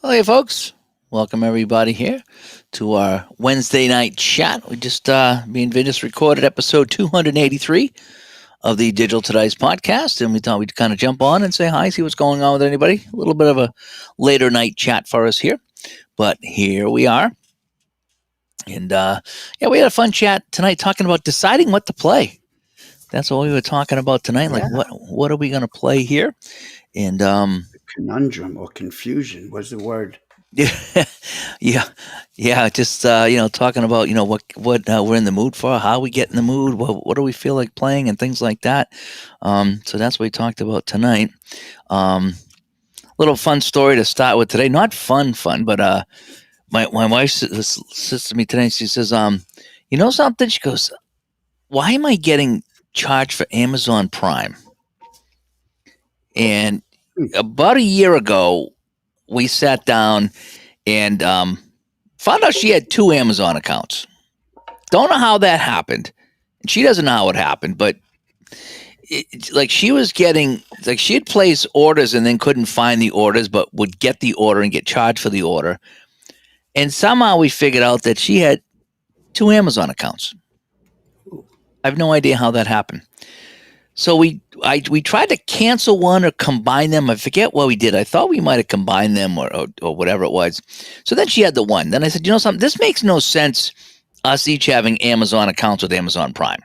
Well, hey, folks. Welcome, everybody, here to our Wednesday night chat. Me and Vin just recorded episode 283 of the Digital Today's podcast, and we thought we'd kind of jump on and say hi, see what's going on with anybody. A little bit of a later night chat for us here, but here we are. And yeah, we had a fun chat tonight talking about deciding what to play. That's what we were talking about tonight. Like, Yeah. what are we going to play here? And Conundrum or confusion was the word. Yeah, yeah, yeah. Just talking about what we're in the mood for, how we get in the mood, what do we feel like playing, and things like that. So that's what we talked about tonight. Little fun story to start with today. Not fun, but my wife says to me today. She says, you know something? She goes, "Why am I getting charged for Amazon Prime?" And Hmm. about a year ago, we sat down and found out she had two Amazon accounts. Don't know how that happened. And she doesn't know how it happened, but like she was getting, like she'd place orders and then couldn't find the orders, but would get the order and get charged for the order. And somehow we figured out that she had two Amazon accounts. I have no idea how that happened. So we tried to cancel one or combine them. I forget what we did. I thought we might have combined them or whatever it was. So then she had the one. Then I said, you know something? This makes no sense. Us each having Amazon accounts with Amazon Prime.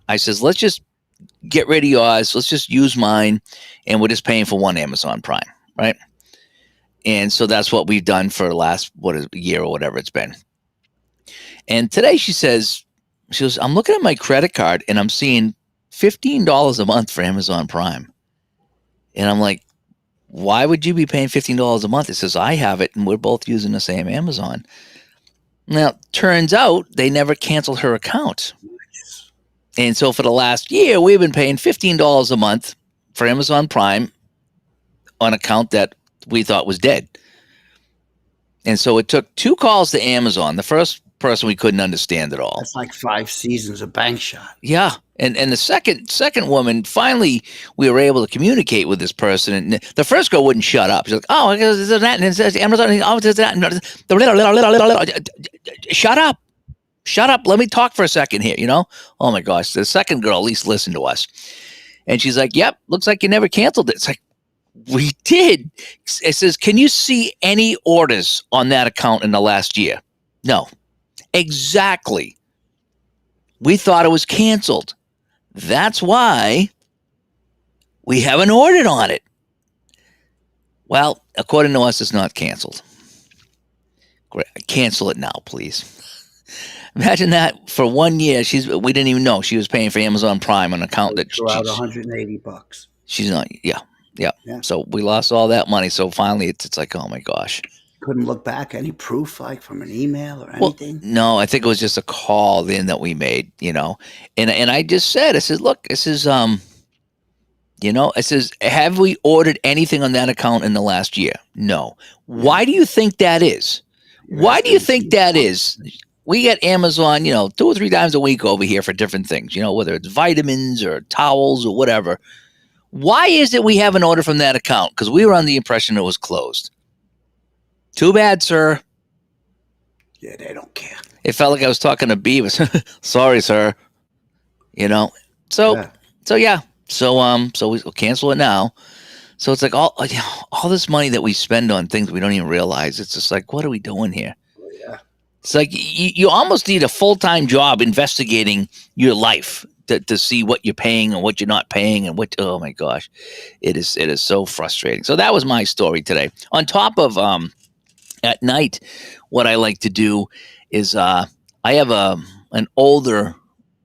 I says, let's just get rid of yours. Let's just use mine, and we're just paying for one Amazon Prime, right? And so that's what we've done for the last year or whatever it's been. And today she goes, I'm looking at my credit card and I'm seeing $15 a month for Amazon Prime. And I'm like, why would you be paying $15 a month? It says, I have it and we're both using the same Amazon. Now, turns out they never canceled her account. And so for the last year, we've been paying $15 a month for Amazon Prime on an account that we thought was dead. And so it took two calls to Amazon. The first person we couldn't understand at all. That's like 5 seasons of bank shot. Yeah. And the second woman, finally, we were able to communicate with this person. And the first girl wouldn't shut up. She's like, oh, is that? And it says Amazon. Oh, is that? Shut up. Shut up. Let me talk for a second here, you know? Oh, my gosh. The second girl at least listened to us. And she's like, yep, looks like you never canceled it. It's like, we did. It says, can you see any orders on that account in the last year? No. Exactly. We thought it was canceled. That's why we haven't ordered on it. Well, according to us, it's not canceled. Cancel it now, please. Imagine that for 1 year. We didn't even know she was paying for Amazon Prime on an account that Throw out $180. She's not. Yeah. So we lost all that money. So finally, it's like, oh my gosh. Couldn't look back. Any proof, like from an email or anything? Well, no, I think it was just a call then that we made, you know. And I just said, I said, look, this is it says, have we ordered anything on that account in the last year? No. Why do you think that is? Why do you think that is? We get Amazon, 2 or 3 times a week over here for different things, whether it's vitamins or towels or whatever. Why is it we haven't ordered from that account? Because we were under the impression it was closed. Too bad, sir. Yeah, they don't care. It felt like I was talking to Beavis. Sorry, sir. So we'll cancel it now. So it's like all this money that we spend on things we don't even realize. It's just like, what are we doing here? Yeah. It's like you almost need a full-time job investigating your life to see what you're paying and what you're not paying and what. Oh my gosh, it is so frustrating. So that was my story today. On top of at night, what I like to do is I have an older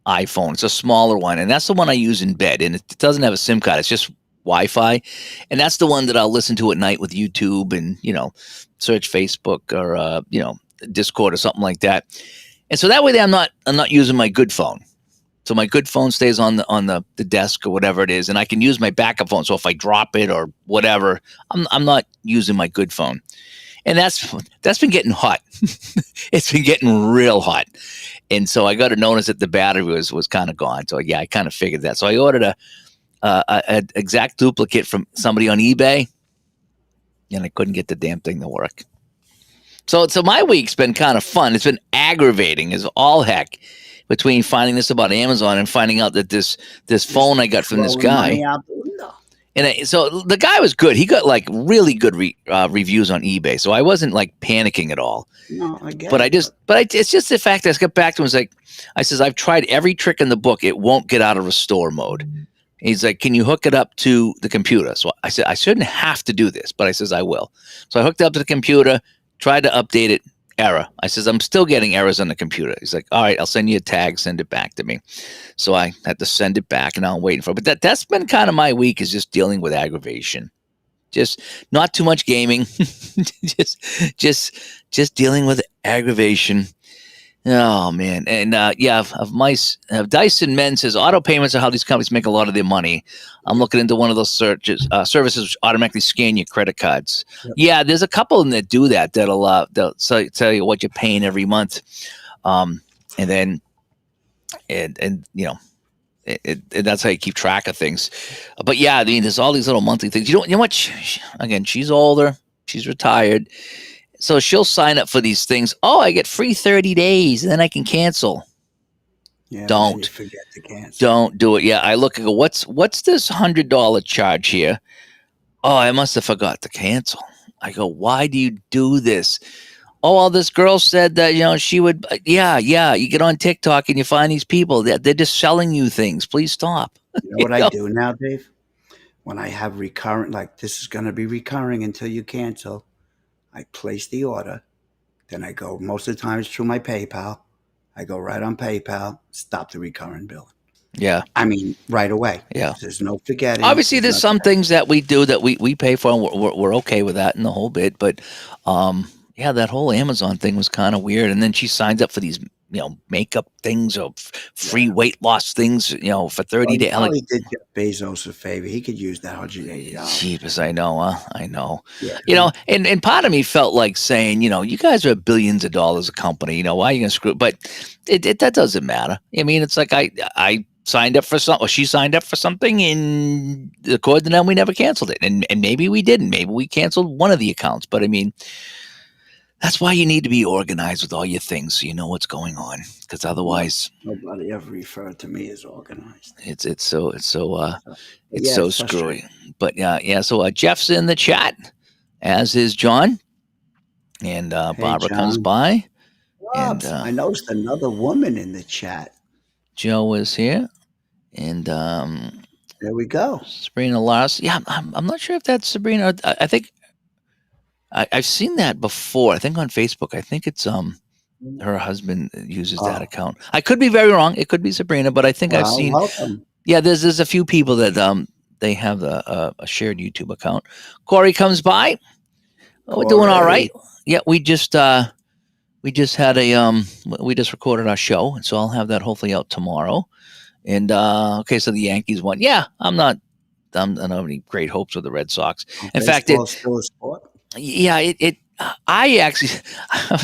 iPhone. It's a smaller one, and that's the one I use in bed. And it doesn't have a SIM card. It's just Wi-Fi, and that's the one that I'll listen to at night with YouTube and search Facebook or Discord or something like that. And so that way, I'm not using my good phone. So my good phone stays on the desk or whatever it is, and I can use my backup phone. So if I drop it or whatever, I'm not using my good phone. And that's been getting hot. It's been getting real hot. And so I got to notice that the battery was kind of gone. So yeah, I kind of figured that. So I ordered a exact duplicate from somebody on eBay. and I couldn't get the damn thing to work. So my week's been kind of fun. It's been aggravating as all heck between finding this about Amazon and finding out that this Just phone I got from this throwing money guy. out the window. So the guy was good. He got like really good reviews on eBay. So I wasn't like panicking at all. No, I get But it. it's just the fact that I got back to him. Was like, I says, I've tried every trick in the book. It won't get out of restore mode. He's like, can you hook it up to the computer? So I said, I shouldn't have to do this, but I says, I will. So I hooked it up to the computer, tried to update it, error. I says, I'm still getting errors on the computer. He's like, all right, I'll send you a tag, send it back to me. So I had to send it back, and I'm waiting for it. But that's been kind of my week, is just dealing with aggravation. Just not too much gaming, just dealing with aggravation. Oh man, and Dyson Men says auto payments are how these companies make a lot of their money. I'm looking into one of those services which automatically scan your credit cards. Yep. Yeah, there's a couple of them that do that. They'll tell you what you're paying every month, and then and you know. That's how you keep track of things. But yeah, I mean, there's all these little monthly things. You know what? Again, she's older. She's retired. So she'll sign up for these things. Oh, I get free 30 days and then I can cancel. Yeah, Don't. you forget to cancel. Don't do it. Yeah, I look and go, what's this $100 charge here? Oh, I must have forgot to cancel. I go, why do you do this? Oh, well, this girl said that, she would, yeah, you get on TikTok and you find these people that they're just selling you things. Please stop. You know what I do now, Dave? When I have recurrent, like this is going to be recurring until you cancel, I place the order. Then I go, most of the time it's through my PayPal. I go right on PayPal, stop the recurring bill. Yeah. I mean, right away. Yeah. There's no forgetting. Obviously, there's some things that we do that we pay for, and we're okay with that and the whole bit. But yeah, that whole Amazon thing was kind of weird. And then she signs up for these, makeup things or free weight loss things, for 30 days. Well, he did Jeff Bezos a favor. He could use that $180. Jeepers, I know, huh? I know. Yeah. And part of me felt like saying, you guys are billions of dollars a company. Why are you going to screw? But that doesn't matter. I mean, it's like I signed up for something. She signed up for something, and according to them, we never canceled it. And maybe we didn't. Maybe we canceled one of the accounts. But I mean, that's why you need to be organized with all your things, so you know what's going on. Because otherwise, nobody ever referred to me as organized. It's so Yeah, so screwy. But yeah. So Jeff's in the chat, as is John, and Barbara John. comes by, and I noticed another woman in the chat. Joe is here, and there we go. Sabrina Lars. Yeah, I'm not sure if that's Sabrina. I think I've seen that before. I think on Facebook. I think it's her husband uses that account. I could be very wrong. It could be Sabrina, but I think I've seen. Welcome. Yeah, there's a few people that they have a shared YouTube account. Corey comes by. We're doing all right. Yeah, we just had we just recorded our show, and so I'll have that hopefully out tomorrow. And okay, so the Yankees won. Yeah, I don't have any great hopes with the Red Sox. In fact, still a sport. Yeah, I actually, I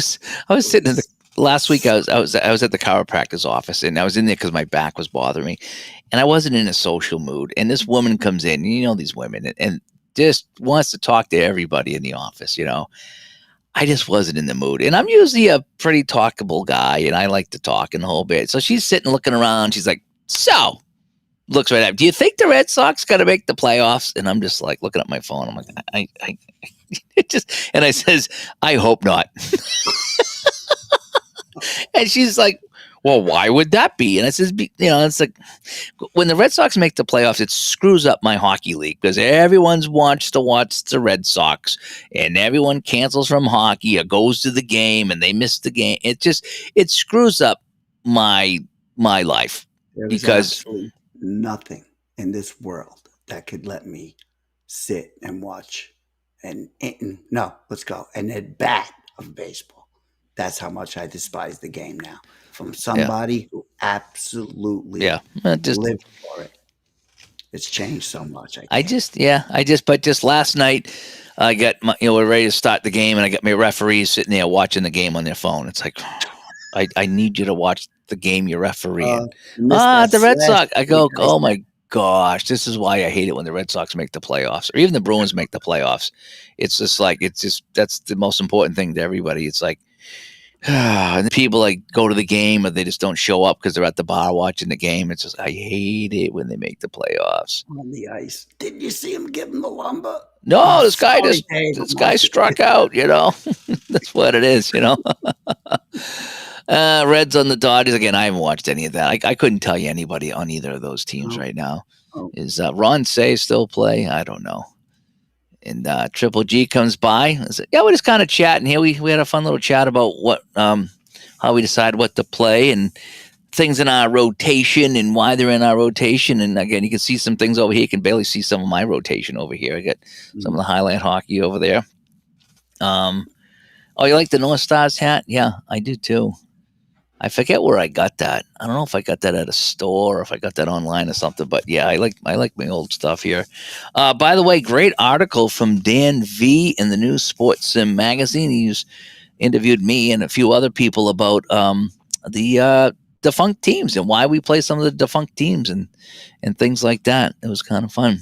was sitting in the last week. I was at the chiropractor's office, and I was in there because my back was bothering me, and I wasn't in a social mood. And this woman comes in, and these women, and just wants to talk to everybody in the office. I just wasn't in the mood, and I'm usually a pretty talkable guy, and I like to talk and the whole bit. So she's sitting looking around. She's like, "So," looks right at. "Do you think the Red Sox got to make the playoffs?" And I'm just like looking at my phone. I'm like, and I says, "I hope not." And she's like, "Well, why would that be?" And I says, it's like when the Red Sox make the playoffs, it screws up my hockey league because everyone's wants to watch the Red Sox, and everyone cancels from hockey or goes to the game and they miss the game. It screws up my life. There is absolutely nothing in this world that could let me sit and watch and let's go an at bat of baseball. That's how much I despise the game now. From somebody who absolutely lived for it. It's changed so much. But just last night I got we're ready to start the game, and I got my referees sitting there watching the game on their phone. It's like, I need you to watch the game you're refereeing. The Red Sox. I go, oh my gosh, this is why I hate it when the Red Sox make the playoffs or even the Bruins make the playoffs. It's just like that's the most important thing to everybody. It's like and the people like go to the game or they just don't show up because they're at the bar watching the game. It's just I hate it when they make the playoffs. On the ice. Didn't you see him give him the lumber? No, this guy Sorry, just Dave. this guy struck out. That's what it is. Reds on the Dodgers again. I haven't watched any of that. I couldn't tell you anybody on either of those teams No. right now. Oh. Is Ron Say still play? I don't know. And Triple G comes by. I said, yeah, we're just kind of chatting here. We had a fun little chat about what how we decide what to play and things in our rotation and why they're in our rotation. And again, you can see some things over here. You can barely see some of my rotation over here. I got some of the highlight hockey over there. Oh, you like the North Stars hat? Yeah, I do too. I forget where I got that. I don't know if I got that at a store or if I got that online or something. But yeah, I like my old stuff here. By the way, great article from Dan V in the new Sports Sim magazine. He's interviewed me and a few other people about the defunct teams and why we play some of the defunct teams and things like that. It was kind of fun.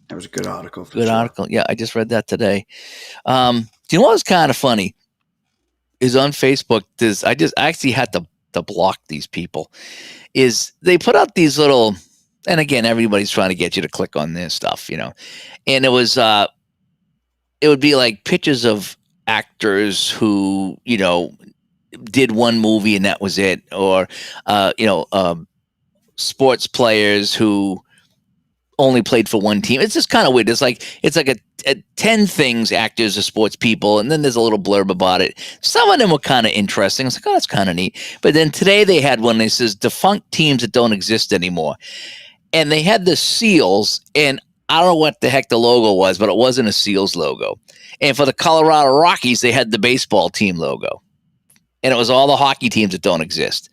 That was a good article. Good article. Yeah, I just read that today. Do you know what was kind of funny? Is on Facebook. I actually had to block these people. Is they put out these little, and again, everybody's trying to get you to click on this stuff, and it was it would be like pictures of actors who did one movie and that was it, or sports players who only played for one team. It's just kind of weird. It's like a 10 things actors or sports people, and then there's a little blurb about it. Some of them were kind of interesting. I was like, oh, that's kind of neat. But then today they had one that says defunct teams that don't exist anymore. And they had the Seals, and I don't know what the heck the logo was, but it wasn't a Seals logo. And for the Colorado Rockies, they had the baseball team logo. And it was all the hockey teams that don't exist.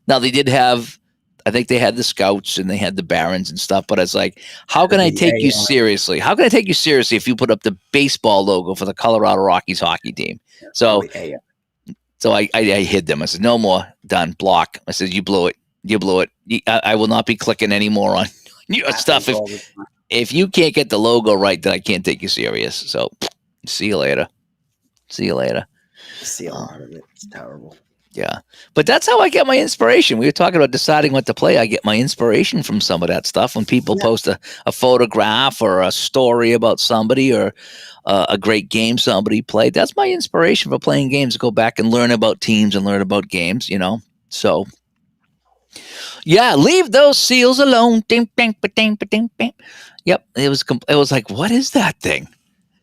Now, they did have, I think they had the Scouts and they had the Barons and stuff, but it's like, how can I take you seriously? How can I take you seriously if you put up the baseball logo for the Colorado Rockies hockey team? So I hid them. I said, no more, done, block. I said, you blew it. You blew it. I will not be clicking anymore on your stuff. If you can't get the logo right, then I can't take you serious. So see you later. See you later. See a lot of it. It's terrible. Yeah. But that's how I get my inspiration. We were talking about deciding what to play. I get my inspiration from some of that stuff. When people post a photograph or a story about somebody or a great game somebody played, that's my inspiration for playing games, to go back and learn about teams and learn about games, So, yeah, leave those Seals alone. Yep. It was like, what is that thing?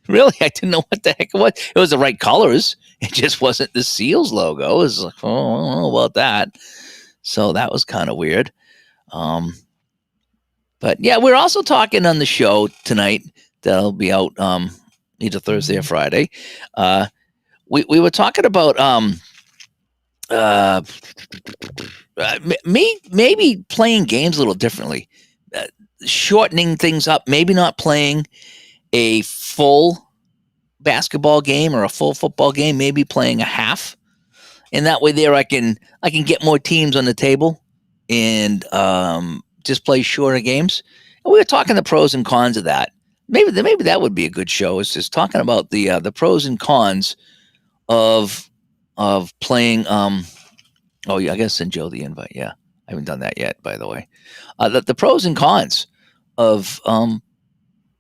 Really, I didn't know what the heck it was. It was the right colors. It just wasn't the Seals logo. It was like, oh, I don't know about that. So that was kind of weird. But yeah, we're also talking on the show tonight. That'll be out either Thursday or Friday. We were talking about maybe playing games a little differently, shortening things up. Maybe not playing a full basketball game or a full football game, maybe playing a half, and that way there I can get more teams on the table and just play shorter games. And we were talking the pros and cons of that. Maybe that would be a good show. Is just talking about the pros and cons of playing. Oh yeah, I gotta send Joe the invite. Yeah, I haven't done that yet, by the way. The pros and cons of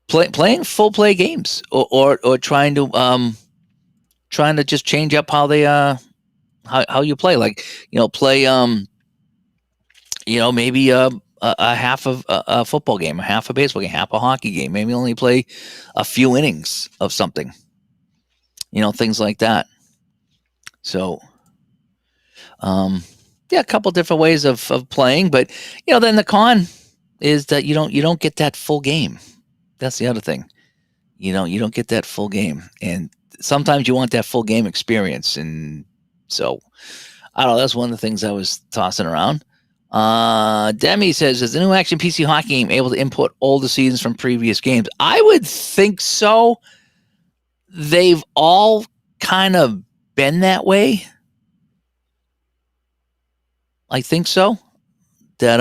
playing full play games or trying to just change up how they how you play, like play maybe a half of a football game, a half a baseball game, half a hockey game, maybe only play a few innings of something, things like that. So yeah, a couple different ways of playing, but then the con is that you don't get that full game. That's the other thing. You don't get that full game, and sometimes you want that full game experience. And so, I don't know. That's one of the things I was tossing around. Demi says, is the new Action PC hockey game able to import older seasons from previous games? I would think so. They've all kind of been that way. I think so. That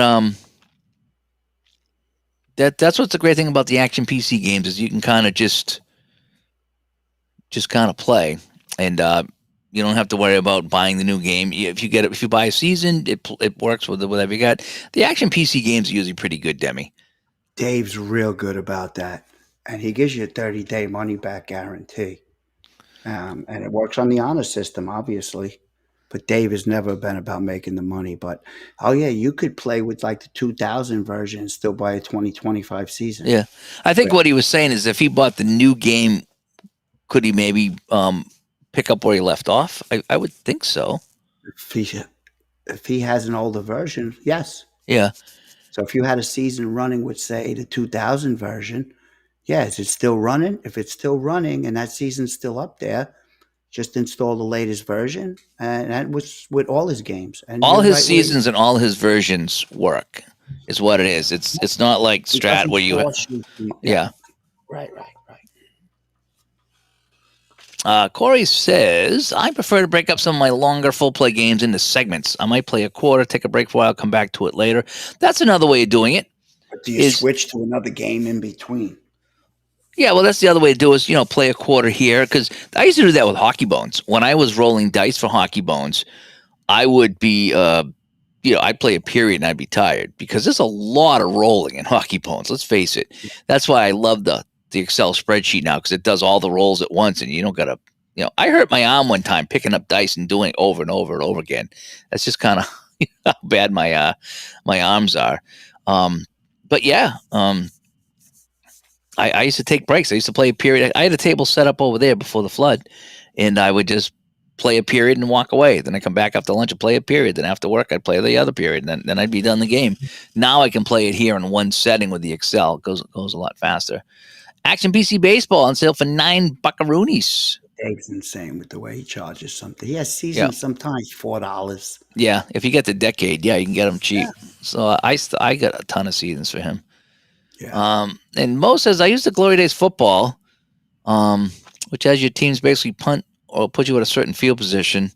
That's what's the great thing about the action PC games is you can kind of just kind of play, and you don't have to worry about buying the new game. If you buy a season, it works with whatever you got. The action PC games are usually pretty good, Demi. Dave's real good about that, and he gives you a 30-day money back guarantee. And it works on the honor system, obviously. But Dave has never been about making the money. But oh yeah, you could play with like the 2000 version and still buy a 2025 season. Yeah, I think But what he was saying is if he bought the new game, could he maybe pick up where he left off? I would think so. if he if he has an older version, yes. Yeah, So if you had a season running with say the 2000 version, yeah, is it still running? If it's still running and that season's still up there, just install the latest version, and that was with all his games. And all you're his right where seasons and all his versions work. Is what it is. It's not like he Strat doesn't where you force you. Yeah, yeah. right. Corey says, I prefer to break up some of my longer full play games into segments. I might play a quarter, take a break for a while, come back to it later. That's another way of doing it. But do you Is switch to another game in between? yeah, well, that's the other way to do is play a quarter here because I used to do that with Hockey Bones. When I was rolling dice for Hockey Bones, I would be I'd play a period and I'd be tired because there's a lot of rolling in Hockey Bones. Let's face it. That's why I love the Excel spreadsheet now because it does all the rolls at once and you don't got to. I hurt my arm one time picking up dice and doing it over and over and over again. That's just kind of how bad my arms are. But yeah, I used to take breaks. I used to play a period. I had a table set up over there before the flood, and I would just play a period and walk away. Then I come back after lunch and play a period. Then after work, I'd play the other period. And then I'd be done the game. Now I can play it here in one setting with the Excel. It goes a lot faster. Action PC Baseball on sale for $9 buckaroonies. Dave's insane with the way he charges something. He has Yeah, seasons sometimes $4. yeah. If you get the decade, yeah, you can get them cheap. Yeah, So I got a ton of seasons for him. yeah. And Mo says I used the Glory Days football, which has your teams basically punt or put you at a certain field position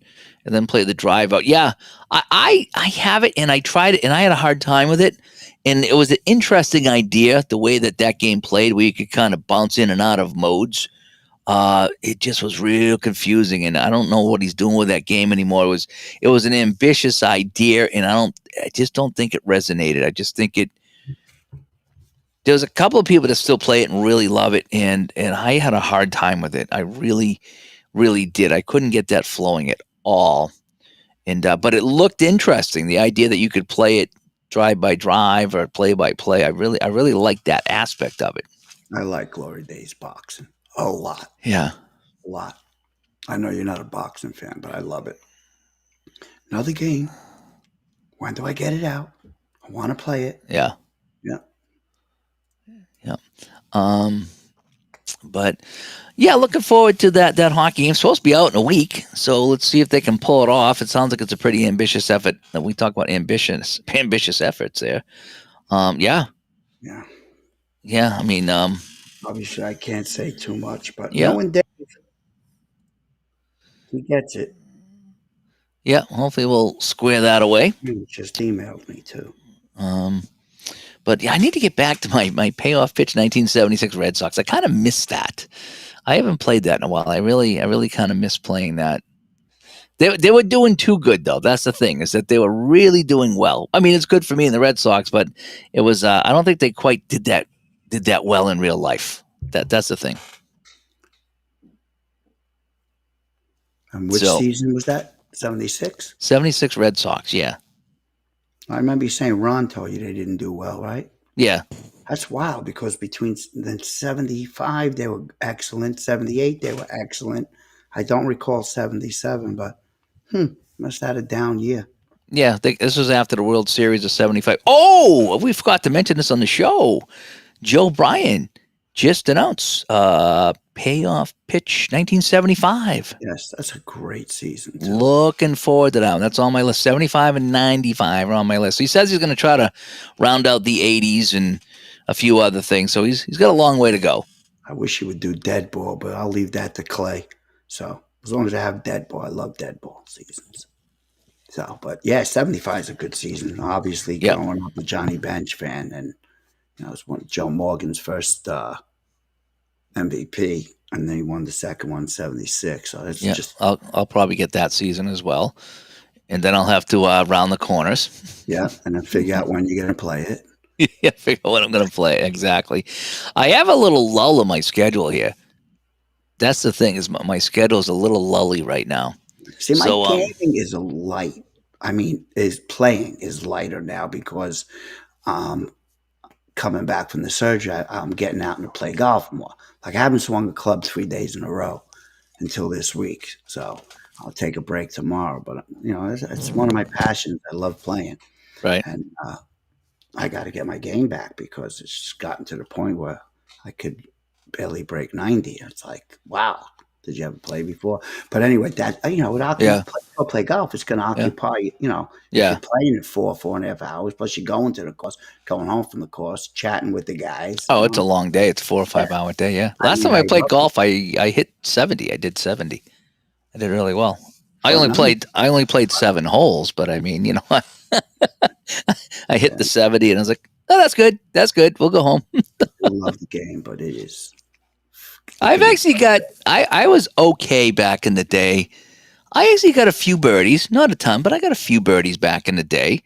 and then play the drive out. Yeah, I have it and I tried it and I had a hard time with it. And it was an interesting idea the way that game played, where you could kind of bounce in and out of modes. It just was real confusing, and I don't know what he's doing with that game anymore. It was an ambitious idea, and I just don't think it resonated. I just think there's a couple of people that still play it and really love it, and I had a hard time with it. I really, really did. I couldn't get that flowing at all. And but it looked interesting. The idea that you could play it drive by drive or play by play. I really liked that aspect of it. I like Glory Days boxing a lot, Yeah. a lot. I know you're not a boxing fan, but I love it. Another game. When do I get it out? I want to play it. Yeah. Yeah. Yeah. Um, but yeah, looking forward to that hockey game. It's supposed to be out in a week, so let's see if they can pull it off. It sounds like it's a pretty ambitious effort. We talk about ambitious efforts there. Yeah, Yeah. yeah. I mean, Obviously, I can't say too much, but yeah, knowing Dave, he gets it. yeah. Hopefully, we'll square that away. He just emailed me too. Um, but yeah, I need to get back to my payoff pitch 1976 Red Sox. I kind of missed that. I haven't played that in a while. I really kind of miss playing that. They were doing too good though. That's the thing, is that they were really doing well. I mean, it's good for me in the Red Sox, but it was I don't think they quite did that well in real life. That's the thing. And which So season was that? 76? 76 Red Sox, yeah. I remember you saying Ron told you they didn't do well, right? Yeah. That's wild because between then 75 they were excellent, 78 they were excellent. I don't recall 77, but must have had a down year. Yeah, this was after the World Series of 75. Oh, we forgot to mention this on the show. Joe Bryan just announced payoff pitch 1975. Yes, that's a great season too. Looking forward to that one. That's on my list. 75 and 95 are on my list. He says he's going to try to round out the 80s and a few other things. So he's got a long way to go. I wish he would do dead ball, but I'll leave that to Clay. So as long as I have dead ball, I love dead ball seasons. So, but yeah, 75 is a good season. Obviously, Yep. growing up a Johnny Bench fan, and It was one Joe Morgan's first MVP, and then he won the second one, 76. So it's Yeah, just, I'll probably get that season as well, and then I'll have to round the corners. yeah, and then figure out when you're going to play it. Yeah, figure out what I'm going to play exactly. I have a little lull in my schedule here. That's the thing is my schedule is a little lully right now. See, my So gaming is a light. I mean, is playing is lighter now because um, coming back from the surgery, I'm getting out and to play golf more. Like I haven't swung a club 3 days in a row until this week, so I'll take a break tomorrow. But it's one of my passions. I love playing, right, and I got to get my game back because it's just gotten to the point where I could barely break 90. It's like, wow, did you ever play before? But anyway, that yeah, play golf. It's going to yeah, occupy if you're yeah. playing it 4.5 hours, plus you're going to the course, going home from the course, chatting with the guys. Oh, it's a long day. It's a 4 or 5 hour day. Yeah. I Last mean, time I I played love it. golf, I hit 70. I did 70. I did really well. I Oh, only nice. played 7 holes, but I mean, I hit the 70, and I was like, oh, that's good. That's good. We'll go home. I love the game, but it I've can be actually got. I was okay back in the day. I actually got a few birdies, not a ton, but I got a few birdies back in the day.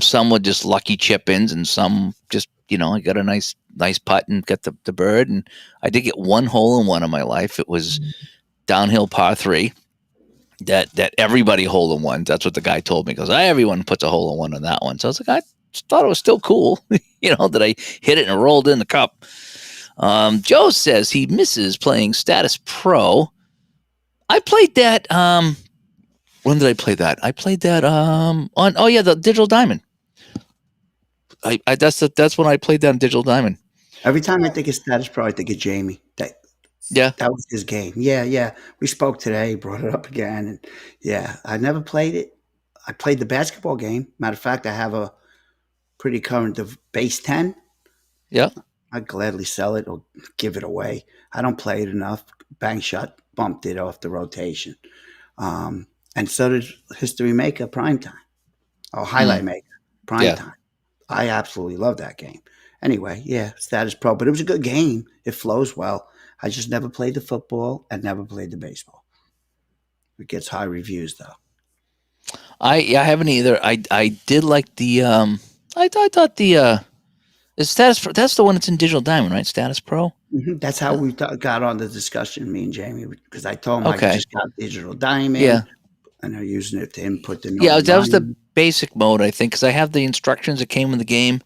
Some were just lucky chip ins, and some just I got a nice putt and got the bird. And I did get one hole in one in my life. It was downhill par three. That everybody hole in one. That's what the guy told me. He goes, everyone puts a hole in one on that one. So I was like, I thought it was still cool, that I hit it and rolled in the cup. Joe says he misses playing Status Pro. I played that. When did I play that? I played that on. Oh yeah, the Digital Diamond. That's when I played that on Digital Diamond. every time I think of Status Pro, I think of Jamie. Yeah, That was his game. Yeah, yeah. We spoke today, brought it up again, and yeah, I never played it. I played the basketball game. Matter of fact, I have a pretty current of base 10. yeah. I'd gladly sell it or give it away. I don't play it enough. Bang shot bumped it off the rotation. And so did History Maker Primetime or Mm, Highlight Maker yeah. Primetime. I absolutely love that game. Anyway, yeah, Status Pro, but it was a good game. It flows well. I just never played the football and never played the baseball. It gets high reviews though. I haven't either. I did like the I thought the Status Pro. That's the one that's in Digital Diamond, right? Status Pro. That's how we got on the discussion, me and Jamie, because I told him I Okay. just got Digital Diamond Yeah. and they're using it to input the Yeah. normal That was the line. basic mode, I think, because I have the instructions that came in the game,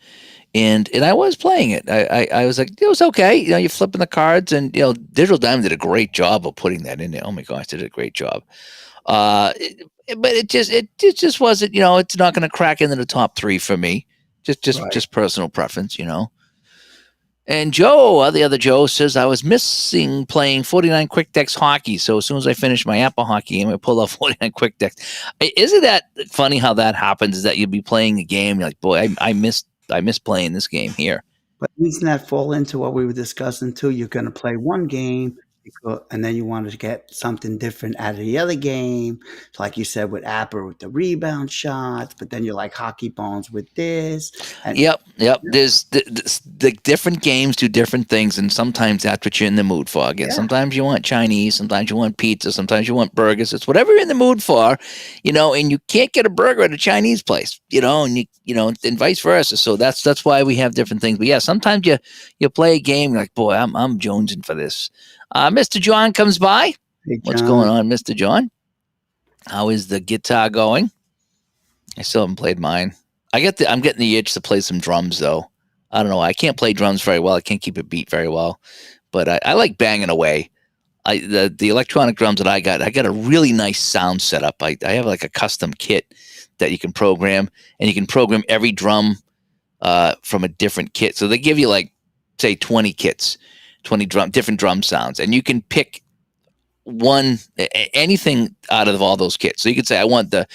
and I was playing it. I was like, it was okay. You're flipping the cards, and Digital Diamond did a great job of putting that in there. Oh my gosh, they did a great job. But it just wasn't. It's not going to crack into the top three for me. Just just Right. just personal preference. And Joe, the other Joe, says I was missing playing 49 Quick Decks hockey. So as soon as I finished my Apple hockey game, I pulled out 49 Quick Decks. Isn't that funny how that happens? Is that you'll be playing a game, you're like, boy, I miss playing this game here. But doesn't that fall into what we were discussing too? You're going to play one game, and then you want to get something different out of the other game. Like you said with Apper with the rebound shots, but then you're like hockey bones with this. And Yep. There's the different games do different things, and sometimes that's what you're in the mood for. Again, yeah, sometimes you want Chinese, sometimes you want pizza, sometimes you want burgers. It's whatever you're in the mood for, and you can't get a burger at a Chinese place, and vice versa. So that's why we have different things. But yeah, sometimes you play a game, you're like, boy, I'm jonesing for this. Mr. John comes by. hey, What's going John, on, Mr. John? How is the guitar going? I still haven't played mine. I'm getting the itch to play some drums though. I don't know. I can't play drums very well. I can't keep a beat very well, but I like banging away. The electronic drums that I got a really nice sound setup. I have like a custom kit that you can program, and you can program every drum from a different kit. So they give you like say 20 kits, 20 different drum sounds, and you can pick anything out of all those kits. So you could say I want the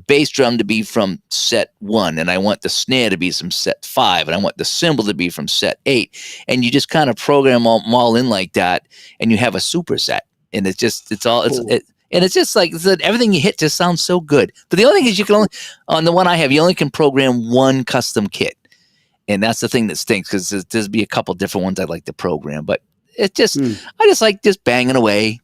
bass drum to be from set 1, and I want the snare to be from set 5, and I want the cymbal to be from set 8, and you just kind of program them all in like that, and you have a superset, and cool. and it's just like everything you hit just sounds so good. But the only thing is, you can only on the one I have, you only can program one custom kit. and that's the thing that stinks because there's be a couple different ones I'd like to program, but it just Hmm. I just like just banging away.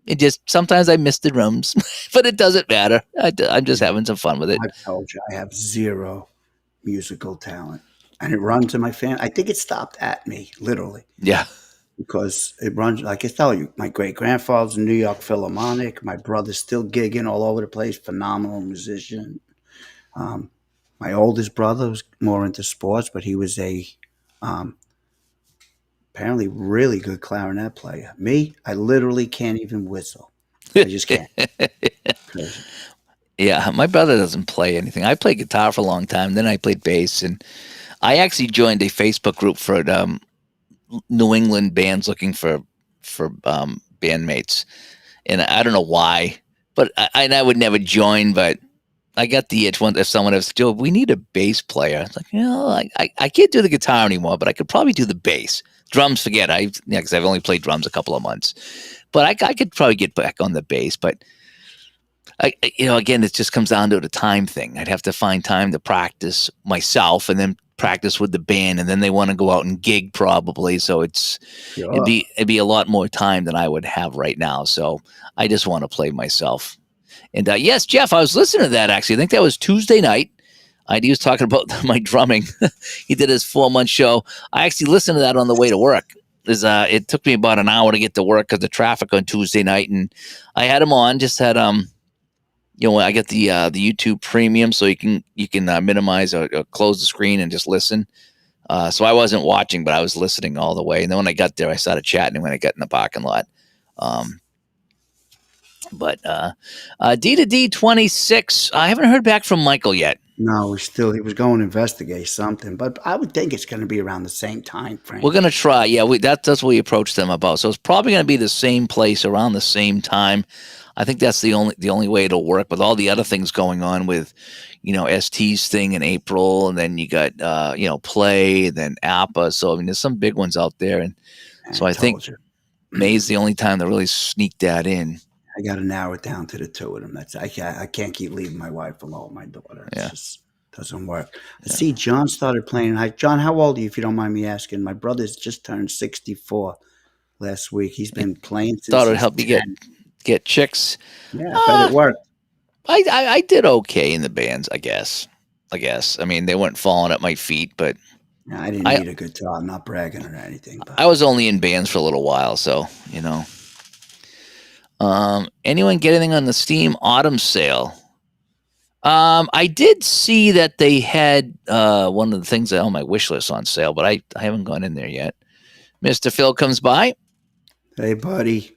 It just sometimes I miss the drums, but it doesn't matter. I'm just Yeah, having some fun with it. I've told you I have zero musical talent, and it runs in my family. I think it stopped at me, literally, Yeah. because it runs. Like I tell you, my great grandfather's a New York Philharmonic. My brother's still gigging all over the place, phenomenal musician. Um, my oldest brother was more into sports, but he was a um, apparently really good clarinet player. Me, I literally can't even whistle. I just can't. 'Cause- Yeah, my brother doesn't play anything. I played guitar for a long time. Then I played bass, and I actually joined a Facebook group for New England bands looking for bandmates. And I don't know why, but I would never join. But I got the itch one if someone else, Joe, we need a bass player. It's like, I can't do the guitar anymore, but I could probably do the bass. Drums, forget. Because I've only played drums a couple of months, but I could probably get back on the bass. But again, it just comes down to the time thing. I'd have to find time to practice myself, and then practice with the band, and then they want to go out and gig probably. So it'd Sure. be a lot more time than I would have right now. So I just want to play myself. And yes, Jeff, I was listening to that actually. I think that was Tuesday night. He was talking about my drumming. He did his 4 month show. I actually listened to that on the way to work. It took me about an hour to get to work because the traffic on Tuesday night, and I had him on. Just had I get the YouTube Premium, so you can minimize or close the screen and just listen. So I wasn't watching, but I was listening all the way. And then when I got there, I started chatting when I got in the parking lot. Um, but D to D 26, I haven't heard back from Michael yet. No, he was going to investigate something, but I would think it's going to be around the same time frame. We're gonna try. Yeah, that's what we approached them about. So it's probably gonna be the same place around the same time. I think that's the only way it'll work with all the other things going on with, ST's thing in April, and then you got Play, and then APA. So I mean, there's some big ones out there, and so I I think told you. May's the only time to really sneak that in. I got to narrow it down to the two of them. I can't keep leaving my wife alone with my daughter. It Yeah, just doesn't work. I yeah. see John started playing. John, how old are you, if you don't mind me asking? My brother's just turned 64 last week. He's I been playing thought since it'd he's help you get 10. get chicks. Yeah, I bet it Ah, worked. I did okay in the bands, I guess. I mean, they weren't falling at my feet, but Yeah, I didn't I need a guitar. I'm not bragging or anything, I but was only in bands for a little while, so you know. Anyone get anything on the Steam Autumn sale? I did see that they had one of the things on my wish list on sale, but I haven't gone in there yet. Mr. Phil comes by. hey, buddy,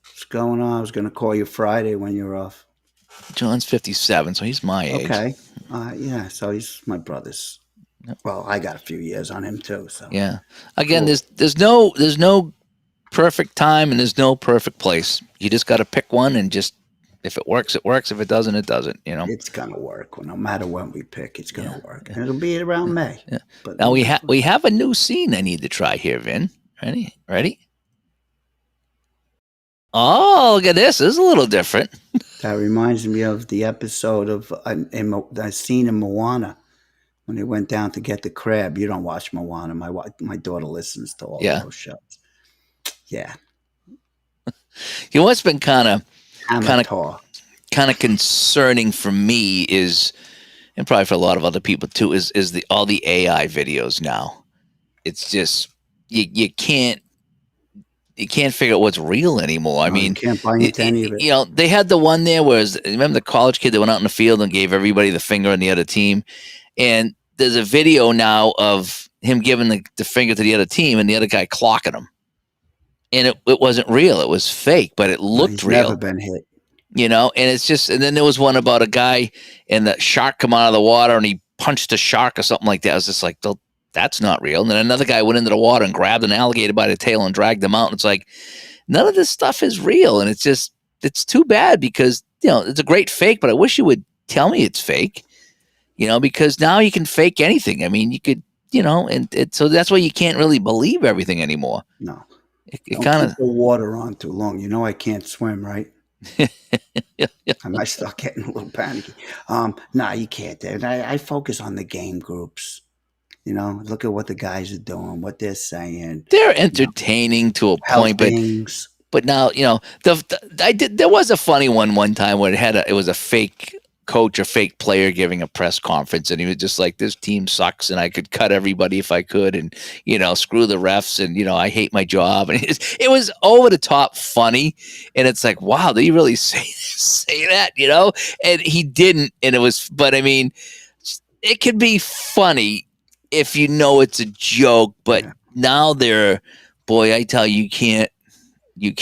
what's going on? I was going to call you Friday when you're off. John's 57, so he's my age. Okay. Yeah, so he's my brother's. Yep. Well, I got a few years on him too, so Yeah. Again, cool. there's no perfect time and there's no perfect place. You just got to pick one and just if it works, it works. If it doesn't, it doesn't. It's gonna work. No matter when we pick, it's Yeah. gonna work. Yeah. And it'll be around May. Yeah. But Now we'll be fine. we have a new scene I need to try here, Vin. Ready? Ready? Oh, look at this. This is a little different. That reminds me of the episode of the scene in Moana when they went down to get the crab. You don't watch Moana. My daughter listens to all of Yeah. those shows. Yeah, You know what's been kind of Amateur. concerning for me is, and probably for a lot of other people too, is the all the AI videos now. It's just you can't figure out what's real anymore. I No, you mean, can't buy into any of it. they had the one there where remember the college kid that went out in the field and gave everybody the finger on the other team, and there's a video now of him giving the finger to the other team and the other guy clocking him, and it wasn't real. It was fake, but it No, looked he's never real. been hit. And it's just, and then there was one about a guy and the shark come out of the water and he punched a shark or something like that. I was just like, that's not real. And then another guy went into the water and grabbed an alligator by the tail and dragged them out. And it's like, none of this stuff is real. And it's too bad because, it's a great fake, but I wish you would tell me it's fake, because now you can fake anything. I mean, you could, so that's why you can't really believe everything anymore. No, It don't kind keep the water on too long. You know I can't swim, right? of, I might start getting a little panicky. No, you can't. And I focus on the game groups. You know, look at what the guys are doing, what they're saying. They're You know, entertaining to a health point, things. but now I did. There was a funny one time where it was a fake coach or fake player giving a press conference, and he was just like, "This team sucks, and I could cut everybody if I could, and screw the refs, and I hate my job." And it was over the top funny, and it's like, wow, did he really say that? And he didn't, and it was. But I mean, it could be funny if you know it's a joke, but Yeah. now boy, I tell you, you can't. It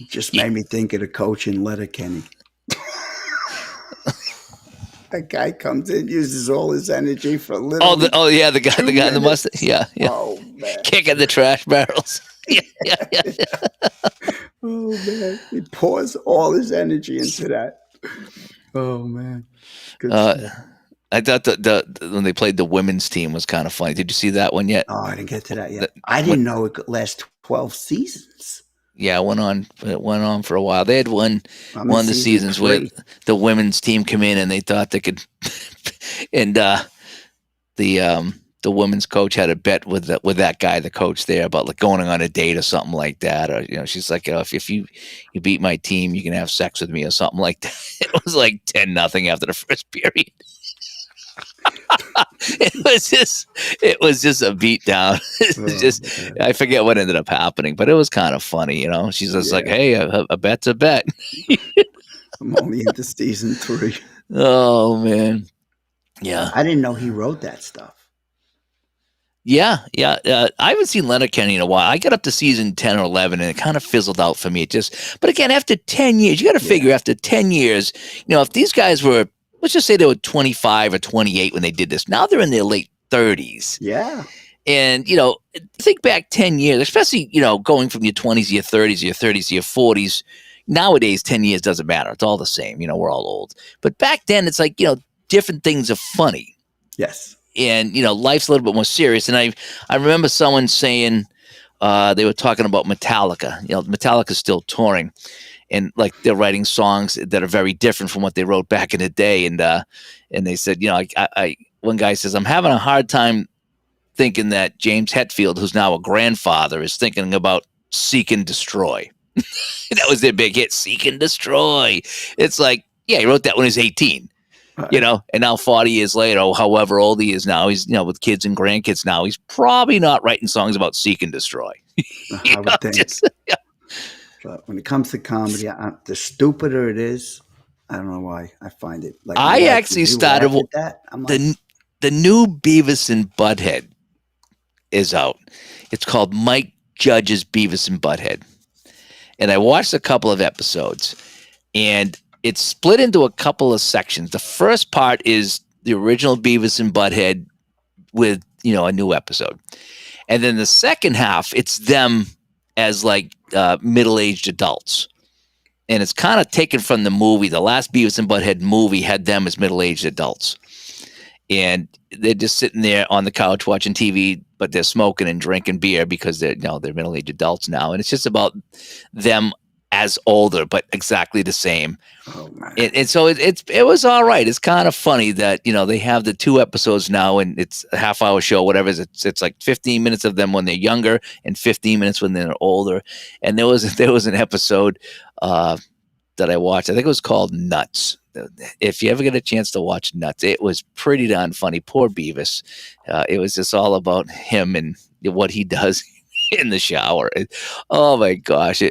just made me think of the coach in Letterkenny. That guy comes in, uses all his energy for literally Yeah, the guy, 2 in the minutes. mustache, yeah, Oh man. kicking the trash barrels. Yeah. Oh man. He pours all his energy into that. Oh man. Good stuff. I thought when they played the women's team was kind of funny. Did you see that one yet? Oh, I didn't get to that The- yet. I when- didn't know it could last 12 seasons. yeah, it went on for a while. They had one I'm in of the season seasons where 3. the women's team come in and they thought they could, and the women's coach had a bet with that guy, the coach there, about like going on a date or something like that. Or she's like, if you beat my team, you can have sex with me or something like that. It was like 10-0 after the first period. it was just a beat down. I forget what ended up happening, but it was kind of funny. She's just like, hey, a bet's a bet. I'm only into season 3. Oh man. Yeah. I didn't know he wrote that stuff. Yeah. I haven't seen Letterkenny in a while. I got up to season 10 or 11 and it kind of fizzled out for me. But again, after 10 years, you got to figure after 10 years, if these guys were, let's just say they were 25 or 28 when they did this. Now they're in their late 30s. Yeah. And, think back 10 years, especially, going from your 20s to your 30s, your 30s to your 40s. Nowadays, 10 years doesn't matter. It's all the same. We're all old. But back then, it's like, different things are funny. Yes. And, life's a little bit more serious. And I remember someone saying they were talking about Metallica. Metallica's still touring. And like they're writing songs that are very different from what they wrote back in the day. And they said, one guy says, I'm having a hard time thinking that James Hetfield, who's now a grandfather, is thinking about Seek and Destroy. That was their big hit, Seek and Destroy. It's like, yeah, he wrote that when he was 18. And now 40 years later, however old he is now, he's, with kids and grandkids now, he's probably not writing songs about Seek and Destroy. I would think. But when it comes to comedy, the stupider it is, I don't know why I find it. Like I actually started that. I'm like, the new Beavis and Butthead is out. It's called Mike Judge's Beavis and Butthead. And I watched a couple of episodes, and it's split into a couple of sections. The first part is the original Beavis and Butthead with, a new episode. And then the second half, it's them as like middle-aged adults. And it's kind of taken from the movie. The last Beavis and Butthead movie had them as middle-aged adults. And they're just sitting there on the couch watching TV, but they're smoking and drinking beer because they're middle-aged adults now. And it's just about them as older, but exactly the same. oh man. And so it was all right. It's kind of funny that, they have the 2 episodes now and it's a half-hour show, whatever. It's like 15 minutes of them when they're younger and 15 minutes when they're older. And there was an episode that I watched. I think it was called Nuts. If you ever get a chance to watch Nuts, it was pretty darn funny. Poor Beavis. It was just all about him and what he does in the shower. Oh my gosh.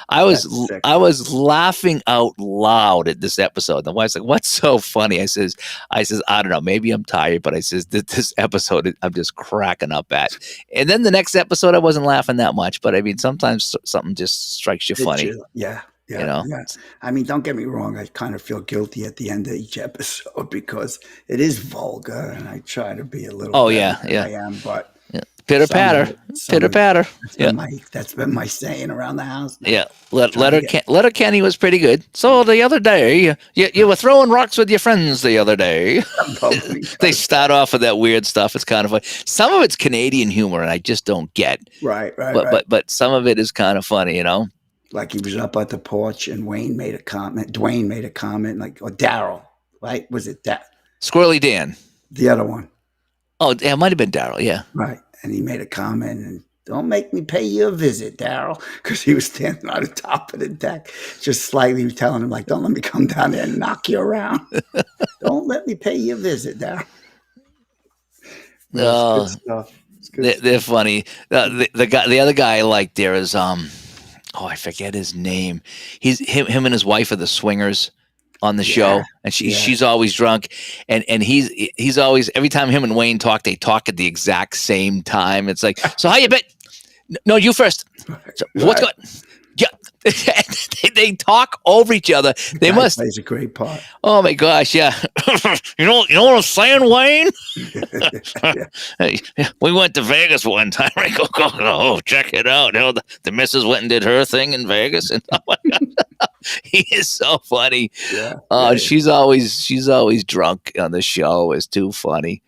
I was laughing out loud at this episode. The wife's like, what's so funny? I says, I don't know, maybe I'm tired, but I says this episode I'm just cracking up at. And then the next episode I wasn't laughing that much, but I mean sometimes something just strikes you funny. Yeah. Yeah. I mean, don't get me wrong. I kind of feel guilty at the end of each episode because it is vulgar, and I try to be a little. Oh better yeah. than I am, but pitter patter. That's been my saying around the house. Yeah, Letterkenny was pretty good. So the other day, you were throwing rocks with your friends the other day. They start off with that weird stuff. It's kind of funny. Some of it's Canadian humor, and I just don't get. Right. But some of it is kind of funny, Like he was up at the porch and Dwayne made a comment, like, or Daryl, right? Was it that? Squirrely Dan. The other one. Oh, yeah, it might have been Daryl. Yeah. Right. And he made a comment and don't make me pay you a visit, Daryl, because he was standing on the top of the deck, just slightly telling him, like, don't let me come down there and knock you around. Don't let me pay you a visit, Daryl. But it's good Oh, stuff. It's good they're stuff. funny. The guy, the other guy I like there is oh, I forget his name. He's him and his wife are the swingers on the Yeah. show, and Yeah. she's always drunk, and he's always, every time him and Wayne talk, they talk at the exact same time. It's like, so how you been? No, you first. So what's Right. going? Yeah, they talk over each other. The They guy must. plays a great part. Oh my gosh, yeah. You know what I'm saying, Wayne? Yeah. Hey, we went to Vegas one time. I go, oh, check it out. You know, the missus went and did her thing in Vegas, and oh my god, he is so funny. Yeah. Yeah. She's always drunk on the show. It's too funny.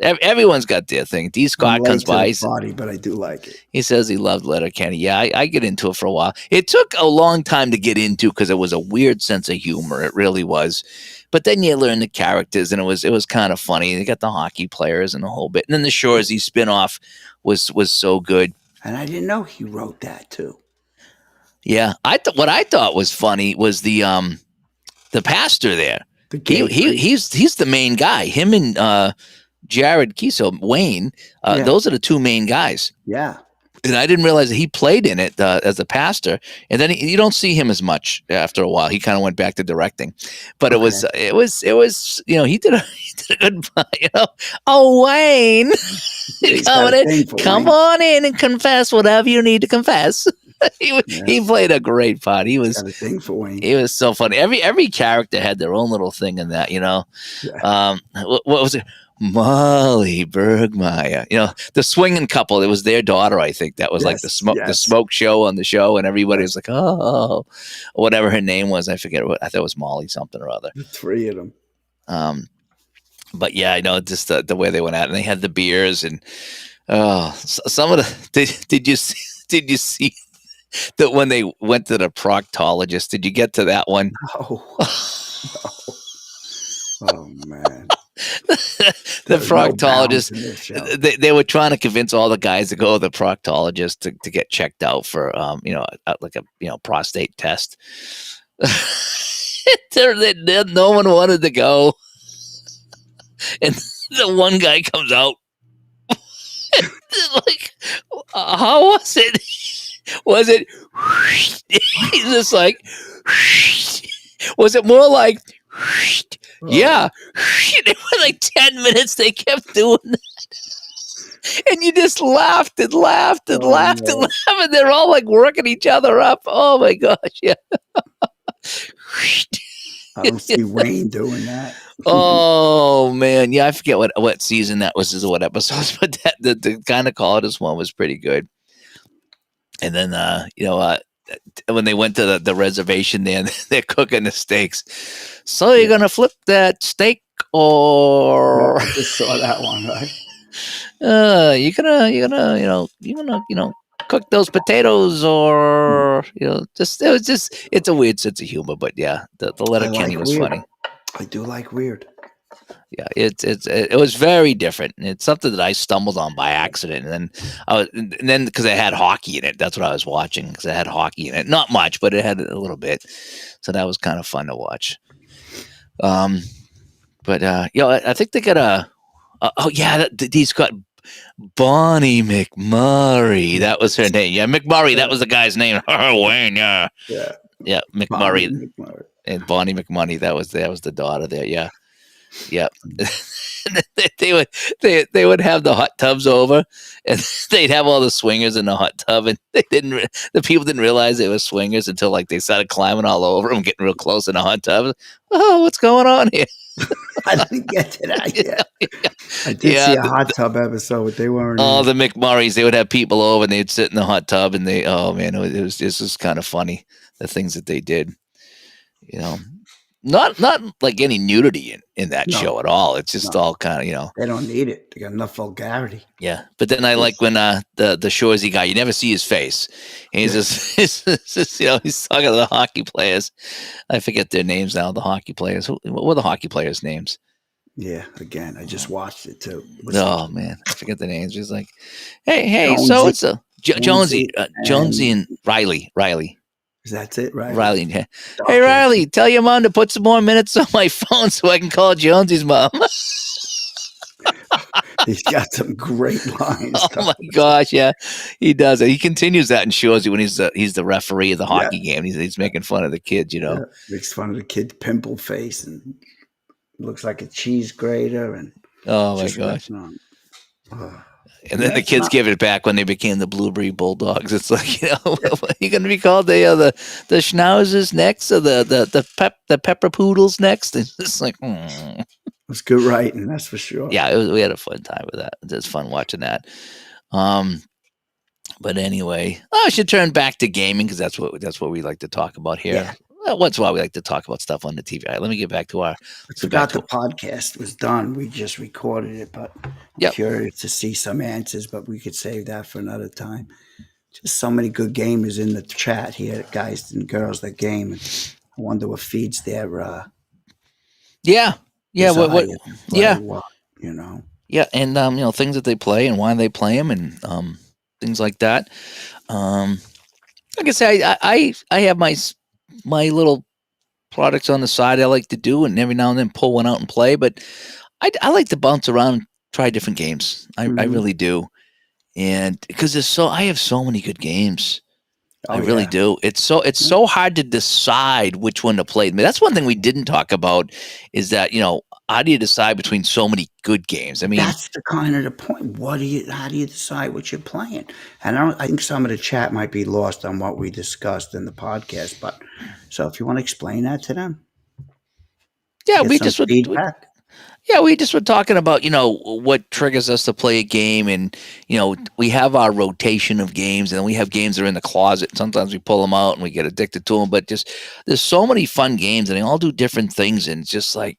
Everyone's got their thing. D. I'm Scott comes late to by. the party, but I do like it. He says he loved Letterkenny. Yeah, I get into it for a while. It took a long time to get into because it was a weird sense of humor. It really was. But then you learn the characters, and it was kind of funny. You got the hockey players and the whole bit. And then the Shoresy spinoff was so good. And I didn't know he wrote that too. Yeah, what I thought was funny was the pastor there. The gay priest. He's the main guy. Him and Jared Kiso, Wayne, Yeah. those are the two main guys. Yeah. And I didn't realize that he played in it as a pastor. And then you don't see him as much after a while. He kind of went back to directing. But Okay. it was you know, he did a good, you know. Oh, Wayne, He's got a thing for come Wayne. on in and confess whatever you need to confess. Yeah. He played a great part. He Got a thing for Wayne. was so funny. Every character had their own little thing in that, you know. Yeah. What was it? Molly Bergmeyer. You know, the swinging couple. It was their daughter, I think. That was like the Yes. smoke show on the show, and everybody was like, oh, whatever her name was. I forget what. I thought it was Molly something or other. The three of them. But yeah, I know just the way they went out, and they had the beers, and some of the. Did you see that when they went to the proctologist? Did you get to that one? Oh. Oh man. The There's no balance proctologist, in this show. they were trying to convince all the guys to go to the proctologist to get checked out for like a prostate test. No one wanted to go, and the one guy comes out like, how was it? Was it? He's just like, was it more like? Yeah. It was like 10 minutes they kept doing that. And you just laughed and laughed and laughed and laughed. And they're all like working each other up. Oh my gosh. Yeah. I don't see Wayne doing that. Oh man. Yeah. I forget what season that was or what episodes, but the gynecologist one was pretty good. And then, when they went to the reservation there, and they're cooking the steaks. So you're gonna flip that steak, or I just saw that one, right? you're gonna cook those potatoes, or it's a weird sense of humor. But yeah, the Letterkenny was weird. funny. I do like weird. Yeah, it was very different. It's something that I stumbled on by accident, and then because it had hockey in it, that's what I was watching, because it had hockey in it. Not much, but it had a little bit, so that was kind of fun to watch. I think they got he's got Bonnie McMurray. That was her name. Yeah, McMurray. That was the guy's name. Wayne. Yeah, Yeah. McMurray. McMurray. And Bonnie McMoney, that was the daughter there. Yeah, yeah. they would have the hot tubs over, and they'd have all the swingers in the hot tub, and the people didn't realize they were swingers until like they started climbing all over them, getting real close in the hot tub. Oh, what's going on here? I didn't get to that yet. I did see a hot tub episode, but they weren't. Oh, the McMurrays, they would have people over, and they'd sit in the hot tub, and it was kind of funny, the things that they did. You know, not like any nudity in that show at all. It's just all kind of, They don't need it. They got enough vulgarity. Yeah, but then I like when the Shoresy guy, you never see his face. And he's just he's talking to the hockey players. I forget their names now. The hockey players. What were the hockey players' names? Yeah, again, I just watched it too. What's the Oh man, I forget the names. He's like, hey, so Jonesy? it's a Jonesy Jonesy and and Riley. that's it, Riley. Riley. Hey, Okay. Riley, tell your mom to put some more minutes on my phone so I can call Jonesy's mom. He's got some great lines. Oh Though. my gosh, yeah, he does it. He continues that and shows you when he's the referee of the Yeah, hockey game. He's making fun of the kids, you know. yeah. Makes fun of the kid's pimple face and looks like a cheese grater and Oh my just gosh. ripping on. Oh. And And then the that's kids not. give it back when they became the Blueberry Bulldogs. It's like, what are you going to be called? The Schnauzers next, or the Pepper Poodles next? It's just like, It's good writing, that's for sure. yeah, we had a fun time with that. It was fun watching that. Um, but anyway, I should turn back to gaming because that's what we like to talk about here. Yeah. Well, once in a while we like to talk about stuff on the TV. All right, let me get back to our. I Let's get back forgot the to. podcast was done. We just recorded it, but I'm Yep. curious to see some answers, but we could save that for another time. Just so many good gamers in the chat here, guys and girls that game. I wonder what feeds their Yeah. Yeah. What? desire to play Yeah. what, you know. Yeah. And things that they play and why they play them and things like that. Um, like I say, I have my little products on the side I like to do, and every now and then pull one out and play. But I like to bounce around and try different games. I Hmm. really do, and because I have so many good games. I Oh really yeah. do. It's so hard to decide which one to play. I mean, that's one thing we didn't talk about is that how do you decide between so many good games? I mean, That's the kind of the point. How do you decide what you're playing? And I think some of the chat might be lost on what we discussed in the podcast. But so if you want to explain that to them, yeah, get we some just would. feedback. Yeah, we just were talking about, what triggers us to play a game. And, we have our rotation of games and then we have games that are in the closet. Sometimes we pull them out and we get addicted to them. But just, there's so many fun games and they all do different things. And it's like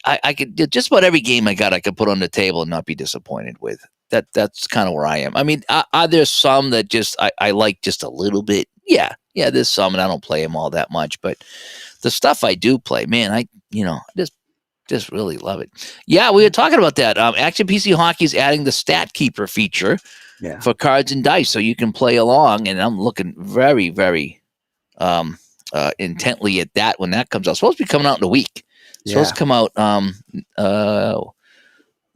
I could just about every game I could put on the table and not be disappointed with. That's kind of where I am. I mean, are there some that just I like just a little bit? Yeah. Yeah, there's some and I don't play them all that much. But the stuff I do play, man, I just really love it. Yeah, we were talking about that. Action PC Hockey is adding the Stat Keeper feature Yeah. for cards and dice, so you can play along. And I'm looking very, very intently at that when that comes out. It's supposed to be coming out in a week. It's supposed Yeah. to come out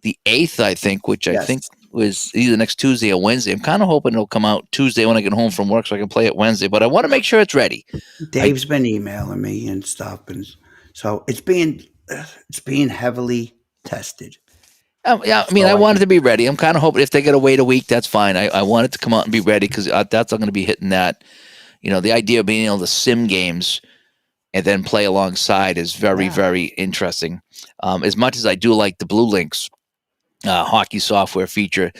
the 8th, I think, which I Yes. think was either next Tuesday or Wednesday. I'm kind of hoping it'll come out Tuesday when I get home from work so I can play it Wednesday. But I want to make sure it's ready. Dave's been emailing me and stuff, and so it's being heavily tested. Yeah, I mean, So I I want it can, to be ready. I'm kind of hoping if they got to wait a week, that's fine. I want it to come out and be ready because that's I'm going to be hitting that. The idea of being able to sim games and then play alongside is very, yeah. very interesting. As much as I do like the Blue Links hockey software feature,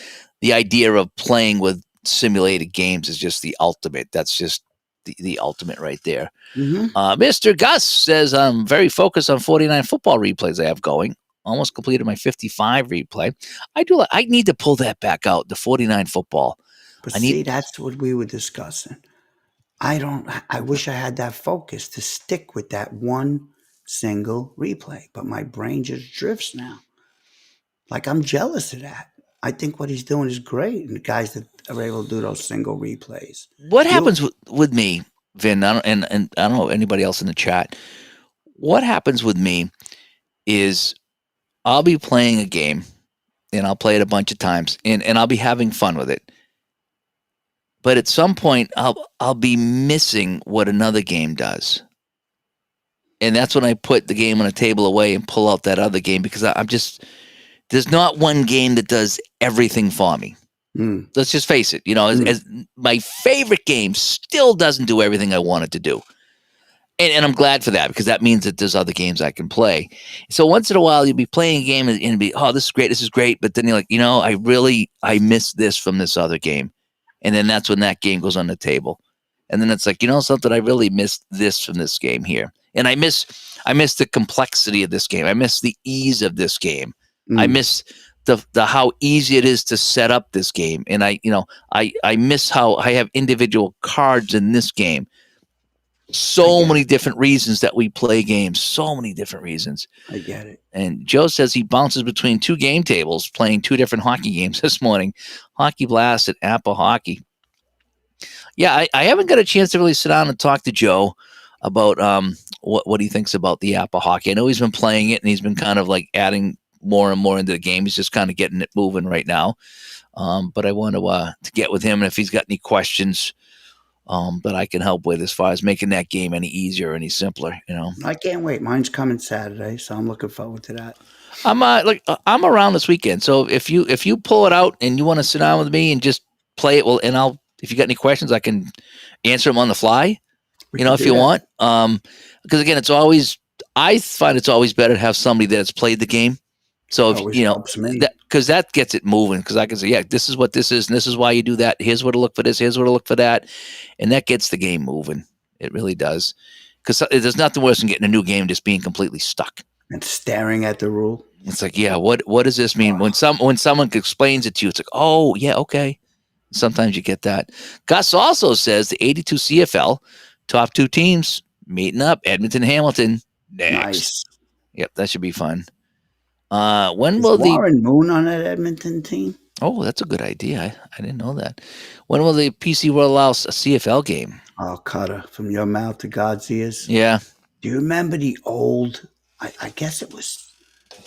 the idea of playing with simulated games is just the ultimate. That's just the ultimate right there. Hmm. Mr. Gus says I'm very focused on 49 football replays I have going. Almost completed my 55 replay. I need to pull that back out. The 49 football. But I need. see, that's what we were discussing. I wish I had that focus to stick with that one single replay, but my brain just drifts now. Like I'm jealous of that. I think what he's doing is great, and the guys that are able to do those single replays. What You, happens with me, Vin? And I don't know anybody else in the chat. What happens with me is I'll be playing a game and I'll play it a bunch of times and I'll be having fun with it. But at some point I'll be missing what another game does. And that's when I put the game on a table away and pull out that other game because I'm just there's not one game that does everything for me. mm, Let's just face it. As my favorite game still doesn't do everything I want it to do. And I'm glad for that because that means that there's other games I can play. So once in a while, you'll be playing a game and be, oh, this is great. But then you're like, I miss this from this other game. And then that's when that game goes on the table. And then it's like, something, I really missed this from this game here. And I miss the complexity of this game. I miss the ease of this game. I mm. miss the how easy it is to set up this game. And I miss how I have individual cards in this game. I So get many it. different reasons that we play games. So many different reasons. I get it. And Joe says he bounces between two game tables playing two different hockey games this morning. Hockey Blast and Apple Hockey. Yeah, I haven't got a chance to really sit down and talk to Joe about what he thinks about the Apple Hockey. I know he's been playing it and he's been kind of like adding more and more into the game. He's just kind of getting it moving right now. But I want to get with him, and if he's got any questions that I can help with as far as making that game any easier, any simpler. I can't wait. Mine's coming Saturday, so I'm looking forward to that. I'm around this weekend, so if you pull it out and you want to sit down with me and just play it, well, and I'll if you got any questions, I can answer them on the fly. We could If do you that. want, because again, I find it's always better to have somebody that's played the game. So if Always helps me. that gets it moving, because I can say, yeah, this is what this is, and this is why you do that. Here's what to look for this. Here's what to look for that, and that gets the game moving. It really does, because there's nothing worse than getting a new game just being completely stuck. And staring at the rule. It's like, yeah, what does this mean? Oh, When someone explains it to you, it's like, oh yeah, okay. Sometimes you get that. Gus also says the 82 CFL top two teams meeting up, Edmonton, Hamilton next. nice. Yep, that should be fun. When Is will the Warren Moon on that Edmonton team? Oh, that's a good idea. I didn't know that. When will the PC roll out a CFL game? Oh, Cutter, from your mouth to God's ears. Yeah. Do you remember the old, I guess it was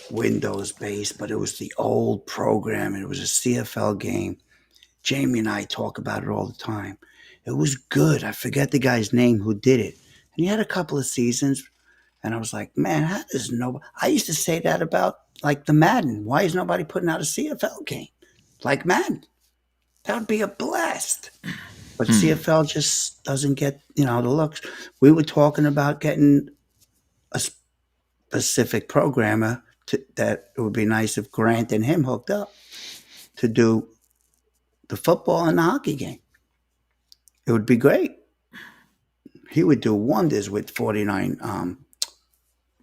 Windows based, but it was the old program. It was a CFL game. Jamie and I talk about it all the time. It was good. I forget the guy's name who did it. And he had a couple of seasons. And I was like, man, how does nobody? I used to say that about like the Madden. Why is nobody putting out a CFL game like Madden? That would be a blast. But Hmm. CFL just doesn't get, the looks. We were talking about getting a specific programmer that it would be nice if Grant and him hooked up to do the football and the hockey game. It would be great. He would do wonders with 49.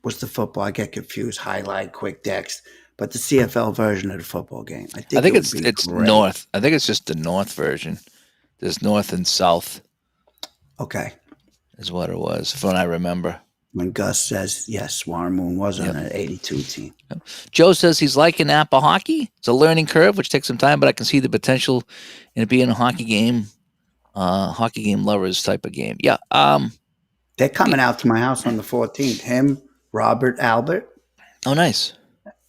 What's the football? I get confused. Highlight, quick decks, but the CFL version of the football game. I I think it think would it's be it's great. north. I think it's just the north version. There's north and south Okay. is what it was, from what I remember. When Gus says, yes, Warren Moon was on Yep. an 82 team. Joe says he's liking Apple hockey. It's a learning curve, which takes some time, but I can see the potential in it being a hockey game lovers type of game. Yeah. They're coming out to my house on the 14th. Him, Robert Albert, Oh, nice.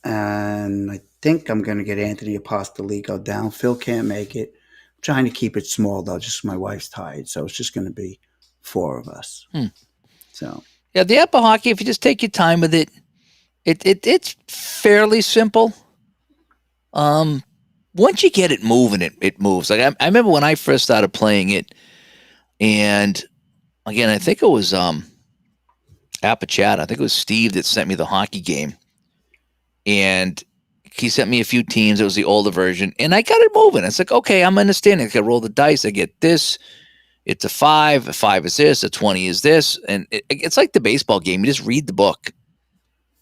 and I think I'm going to get Anthony Apostolico down. Phil can't make it. I'm trying to keep it small, though, just my wife's tired. So it's just going to be four of us. Hmm. So Yeah, the Apple hockey. If you just take your time with it, it's fairly simple. Once you get it moving, it moves. Like I remember when I first started playing it, and again, I think it was Appachat. I think it was Steve that sent me the hockey game, and he sent me a few teams. It was the older version, and I got it moving. It's like, okay, I'm understanding. I can roll the dice. I get this. It's a 5. A 5 is this. A 20 is this, and it's like the baseball game. You just read the book.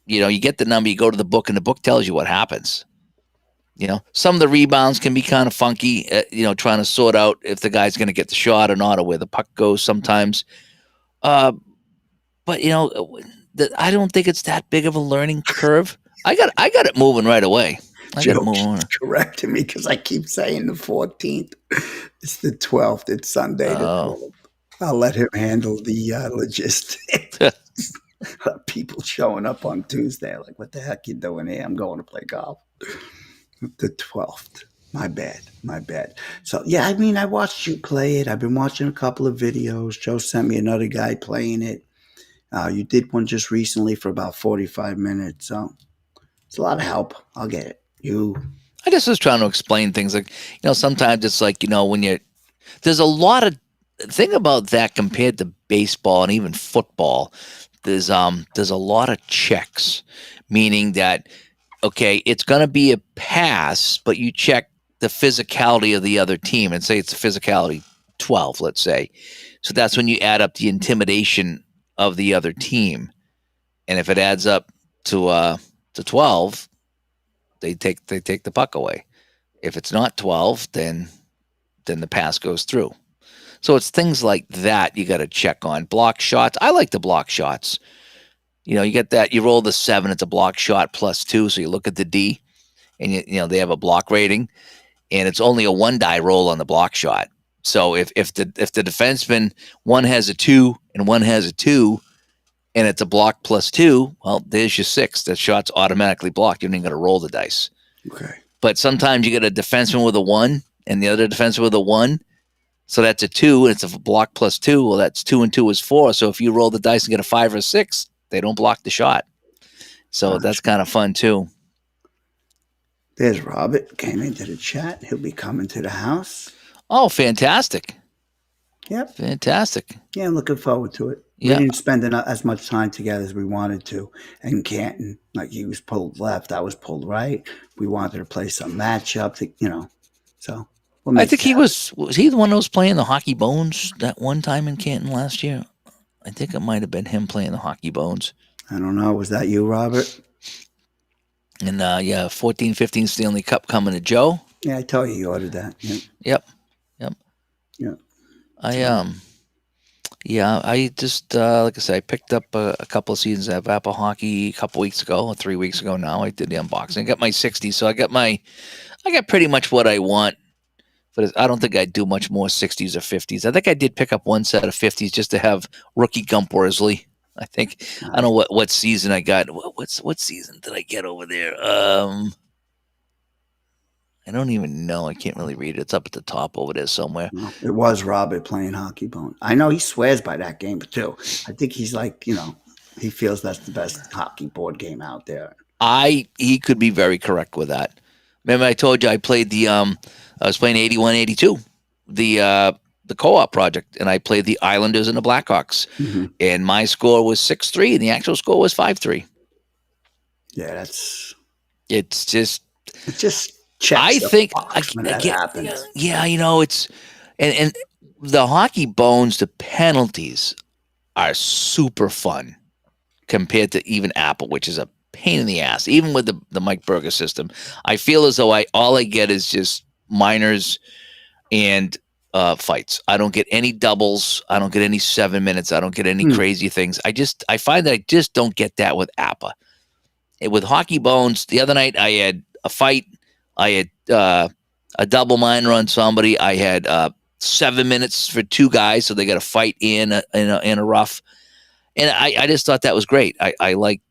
You get the number. You go to the book, and the book tells you what happens. Some of the rebounds can be kind of funky, trying to sort out if the guy's going to get the shot or not, or where the puck goes sometimes. But, I don't think it's that big of a learning curve. I got it moving right away. I got it Joe moving on. keeps correcting me because I keep saying the 14th. It's the 12th. It's Sunday the Oh. 12th. I'll let him handle the logistics. People showing up on Tuesday like, what the heck you doing here? I'm going to play golf. The 12th. My bad. So, yeah, I watched you play it. I've been watching a couple of videos. Joe sent me another guy playing it. You did one just recently for about 45 minutes. So, it's a lot of help. I'll get it. I just was trying to explain things like, sometimes it's like, there's a lot of thing about that compared to baseball and even football. There's a lot of checks, meaning that, okay, it's going to be a pass, but you check the physicality of the other team and say it's a physicality 12, let's say. So that's when you add up the intimidation of the other team. And if it adds up to 12, they take the puck away. If it's not 12, then the pass goes through. So it's things like that you got to check on. Block shots. I like the block shots. You get that. You roll the 7. It's a block shot +2. So you look at the D, and they have a block rating, and it's only a 1 die roll on the block shot. So if the defenseman, one has a 2 and one has a 2, and it's a block +2, well, there's your 6. That shot's automatically blocked. You don't even got to roll the dice. Okay. But sometimes you get a defenseman with a 1 and the other defenseman with a 1. So that's a 2, and it's a block +2. Well, that's 2 and 2 is 4. So if you roll the dice and get a 5 or 6, they don't block the shot. So that's kind of fun too. There's Robert. Came into the chat. He'll be coming to the house. Oh, fantastic. Yep. Fantastic. Yeah, I'm looking forward to it. Yeah. We didn't spend as much time together as we wanted to. And Canton, like he was pulled left, I was pulled right. We wanted to play some matchup, so I think he was he the one that was playing the Hockey Bones that one time in Canton last year? I think it might have been him playing the Hockey Bones. I don't know. Was that you, Robert? And 14-15 Stanley Cup coming to Joe. Yeah, I told you ordered that. Yep. Yeah. I just like I said, I picked up a couple of seasons of Apple Hockey a couple weeks ago, or 3 weeks ago now. I did the unboxing. I got my 60, so I got pretty much what I want. But I don't think I'd do much more 60s or 50s. I think I did pick up one set of 50s just to have rookie Gump Worsley. I think I don't know what season I got. What season did I get over there? I don't even know. I can't really read it. It's up at the top over there somewhere. No, it was Robert playing Hockey Bone. I know he swears by that game too. I think he's like, he feels that's the best hockey board game out there. He could be very correct with that. Remember I told you I played I was playing 81-82, the co-op project, and I played the Islanders and the Blackhawks. Mm-hmm. And my score was 6-3 and the actual score was 5-3. Yeah, it's just checks I think when that happens. Yeah, it's and the Hockey Bones, the penalties are super fun compared to even Apple, which is a pain in the ass. Even with the Mike Berger system, I feel as though all I get is just minors and fights. I don't get any doubles. I don't get any 7 minutes. I don't get any crazy things. I find that I just don't get that with APA. With Hockey Bones, the other night I had a fight. I had a double minor on somebody. I had 7 minutes for 2 guys, so they got to fight in a rough. And I just thought that was great. I like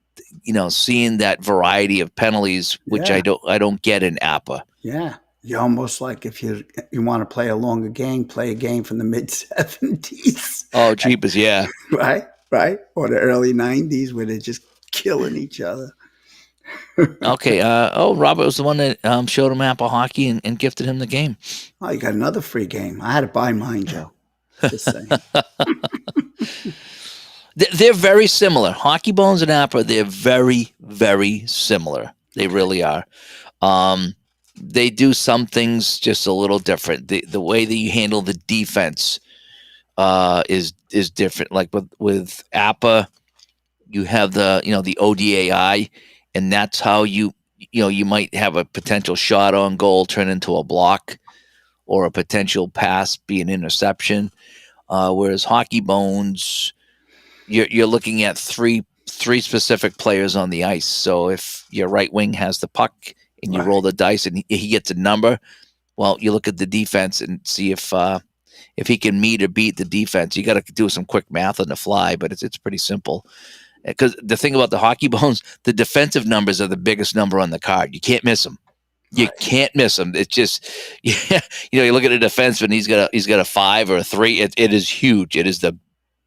seeing that variety of penalties, which I don't get in APA. Yeah. You almost like if you want to play a longer game, play a game from the mid-70s. Oh, jeepers, yeah. Right? Or the early 90s where they're just killing each other. Okay. Robert was the one that showed him Apple Hockey and gifted him the game. Oh, you got another free game. I had to buy mine, Joe. Just saying. They're very similar. Hockey Bones and APA, they're very, very similar. They really are. They do some things just a little different. The way that you handle the defense is different. Like with APA, you have the ODAI, and that's how you might have a potential shot on goal turn into a block, or a potential pass be an interception. Whereas Hockey Bones, you're looking at three specific players on the ice. So if your right wing has the puck and you roll the dice and he gets a number, well, you look at the defense and see if he can meet or beat the defense. You got to do some quick math on the fly, but it's pretty simple. Because the thing about the Hockey Bones, the defensive numbers are the biggest number on the card. You can't miss them. You can't miss them. It's just, you look at a defenseman, he's got a 5 or a 3. It is huge. It is the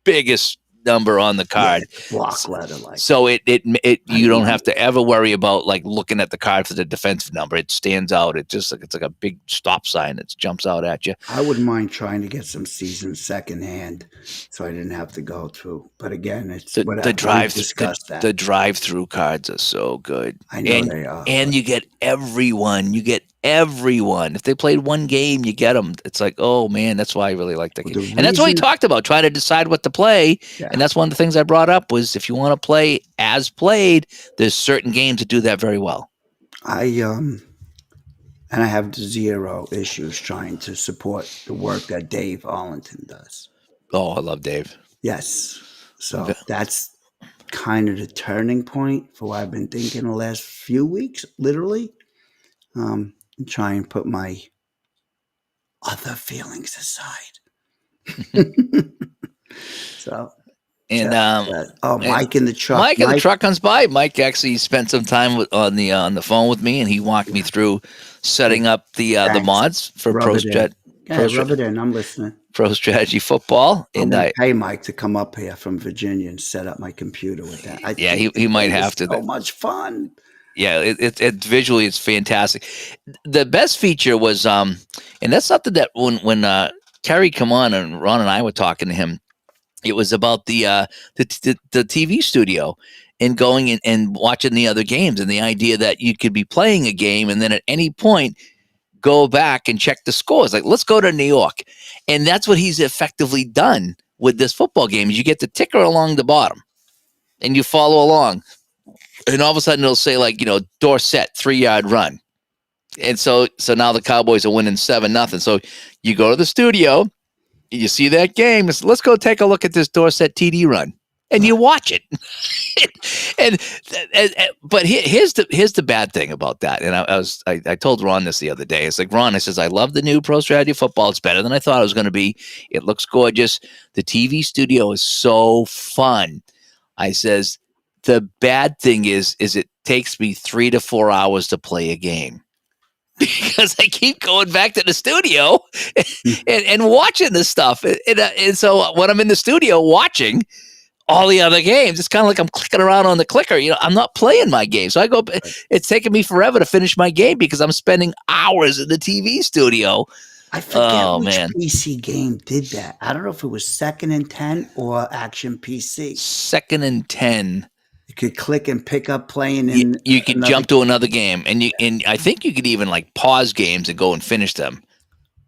biggest number on the card. Block letter like. So you don't have to ever worry about like looking at the card for the defensive number. It stands out. It's like a big stop sign that jumps out at you. I wouldn't mind trying to get some seasons secondhand, so I didn't have to go through. But again, it's the drive-through cards are so good. I know they are. And you get everyone. If they played one game, you get them. It's like, oh man, that's why I really like the game. And that's what we talked about, trying to decide what to play. Yeah. And that's one of the things I brought up was if you want to play as played, there's certain games that do that very well. I And I have zero issues trying to support the work that Dave Arlington does. Oh, I love Dave. Yes. So that's kind of the turning point for what I've been thinking the last few weeks, literally. Try and put my other feelings aside. So, And Jeff, and Mike in the truck. Mike in the truck comes by. Mike actually spent some time on the phone with me, and he walked me through setting up the Thanks. mods for Rub it in. Pro, Rub it in. I'm listening. Pro Strategy Football. I'm And going to pay Mike to come up here from Virginia and set up my computer with that. he might have to. So much fun. Yeah, it visually it's fantastic. The best feature was and that's something that when Kerry come on and Ron and I were talking to him, it was about the TV studio and going and watching the other games, and the idea that you could be playing a game and then at any point go back and check the scores. Like, let's go to New York. And that's what he's effectively done with this football game. Is you get the ticker along the bottom and you follow along. And all of a sudden it'll say, like, Dorsett 3-yard run. And so now the Cowboys are winning 7-0. So you go to the studio, you see that game. Let's go take a look at this Dorsett TD run. And you watch it. But here's the bad thing about that. And I told Ron this the other day. It's like, Ron, I says, I love the new Pro Strategy Football. It's better than I thought it was going to be. It looks gorgeous. The TV studio is so fun. I says, the bad thing is it takes me 3 to 4 hours to play a game. Because I keep going back to the studio and watching this stuff. And so when I'm in the studio watching all the other games, it's kind of like I'm clicking around on the clicker. I'm not playing my game. So I go, it's taking me forever to finish my game because I'm spending hours in the TV studio. I forget which PC game did that. I don't know if it was Second and 10 or Action PC. Second and 10. You could click and pick up playing in. You could jump to another game, and I think you could even like pause games and go and finish them.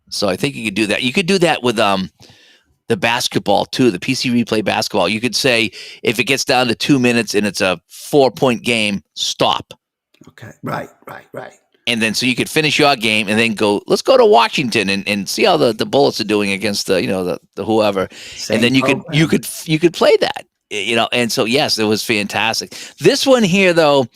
So I think you could do that. You could do that with the basketball too, the PC replay basketball. You could say if it gets down to 2 minutes and it's a 4-point game, stop. Okay, right. And then so you could finish your game and then go. Let's go to Washington and see how the Bullets are doing against the whoever. Same and then you could play that. And so yes, it was fantastic. This one here though,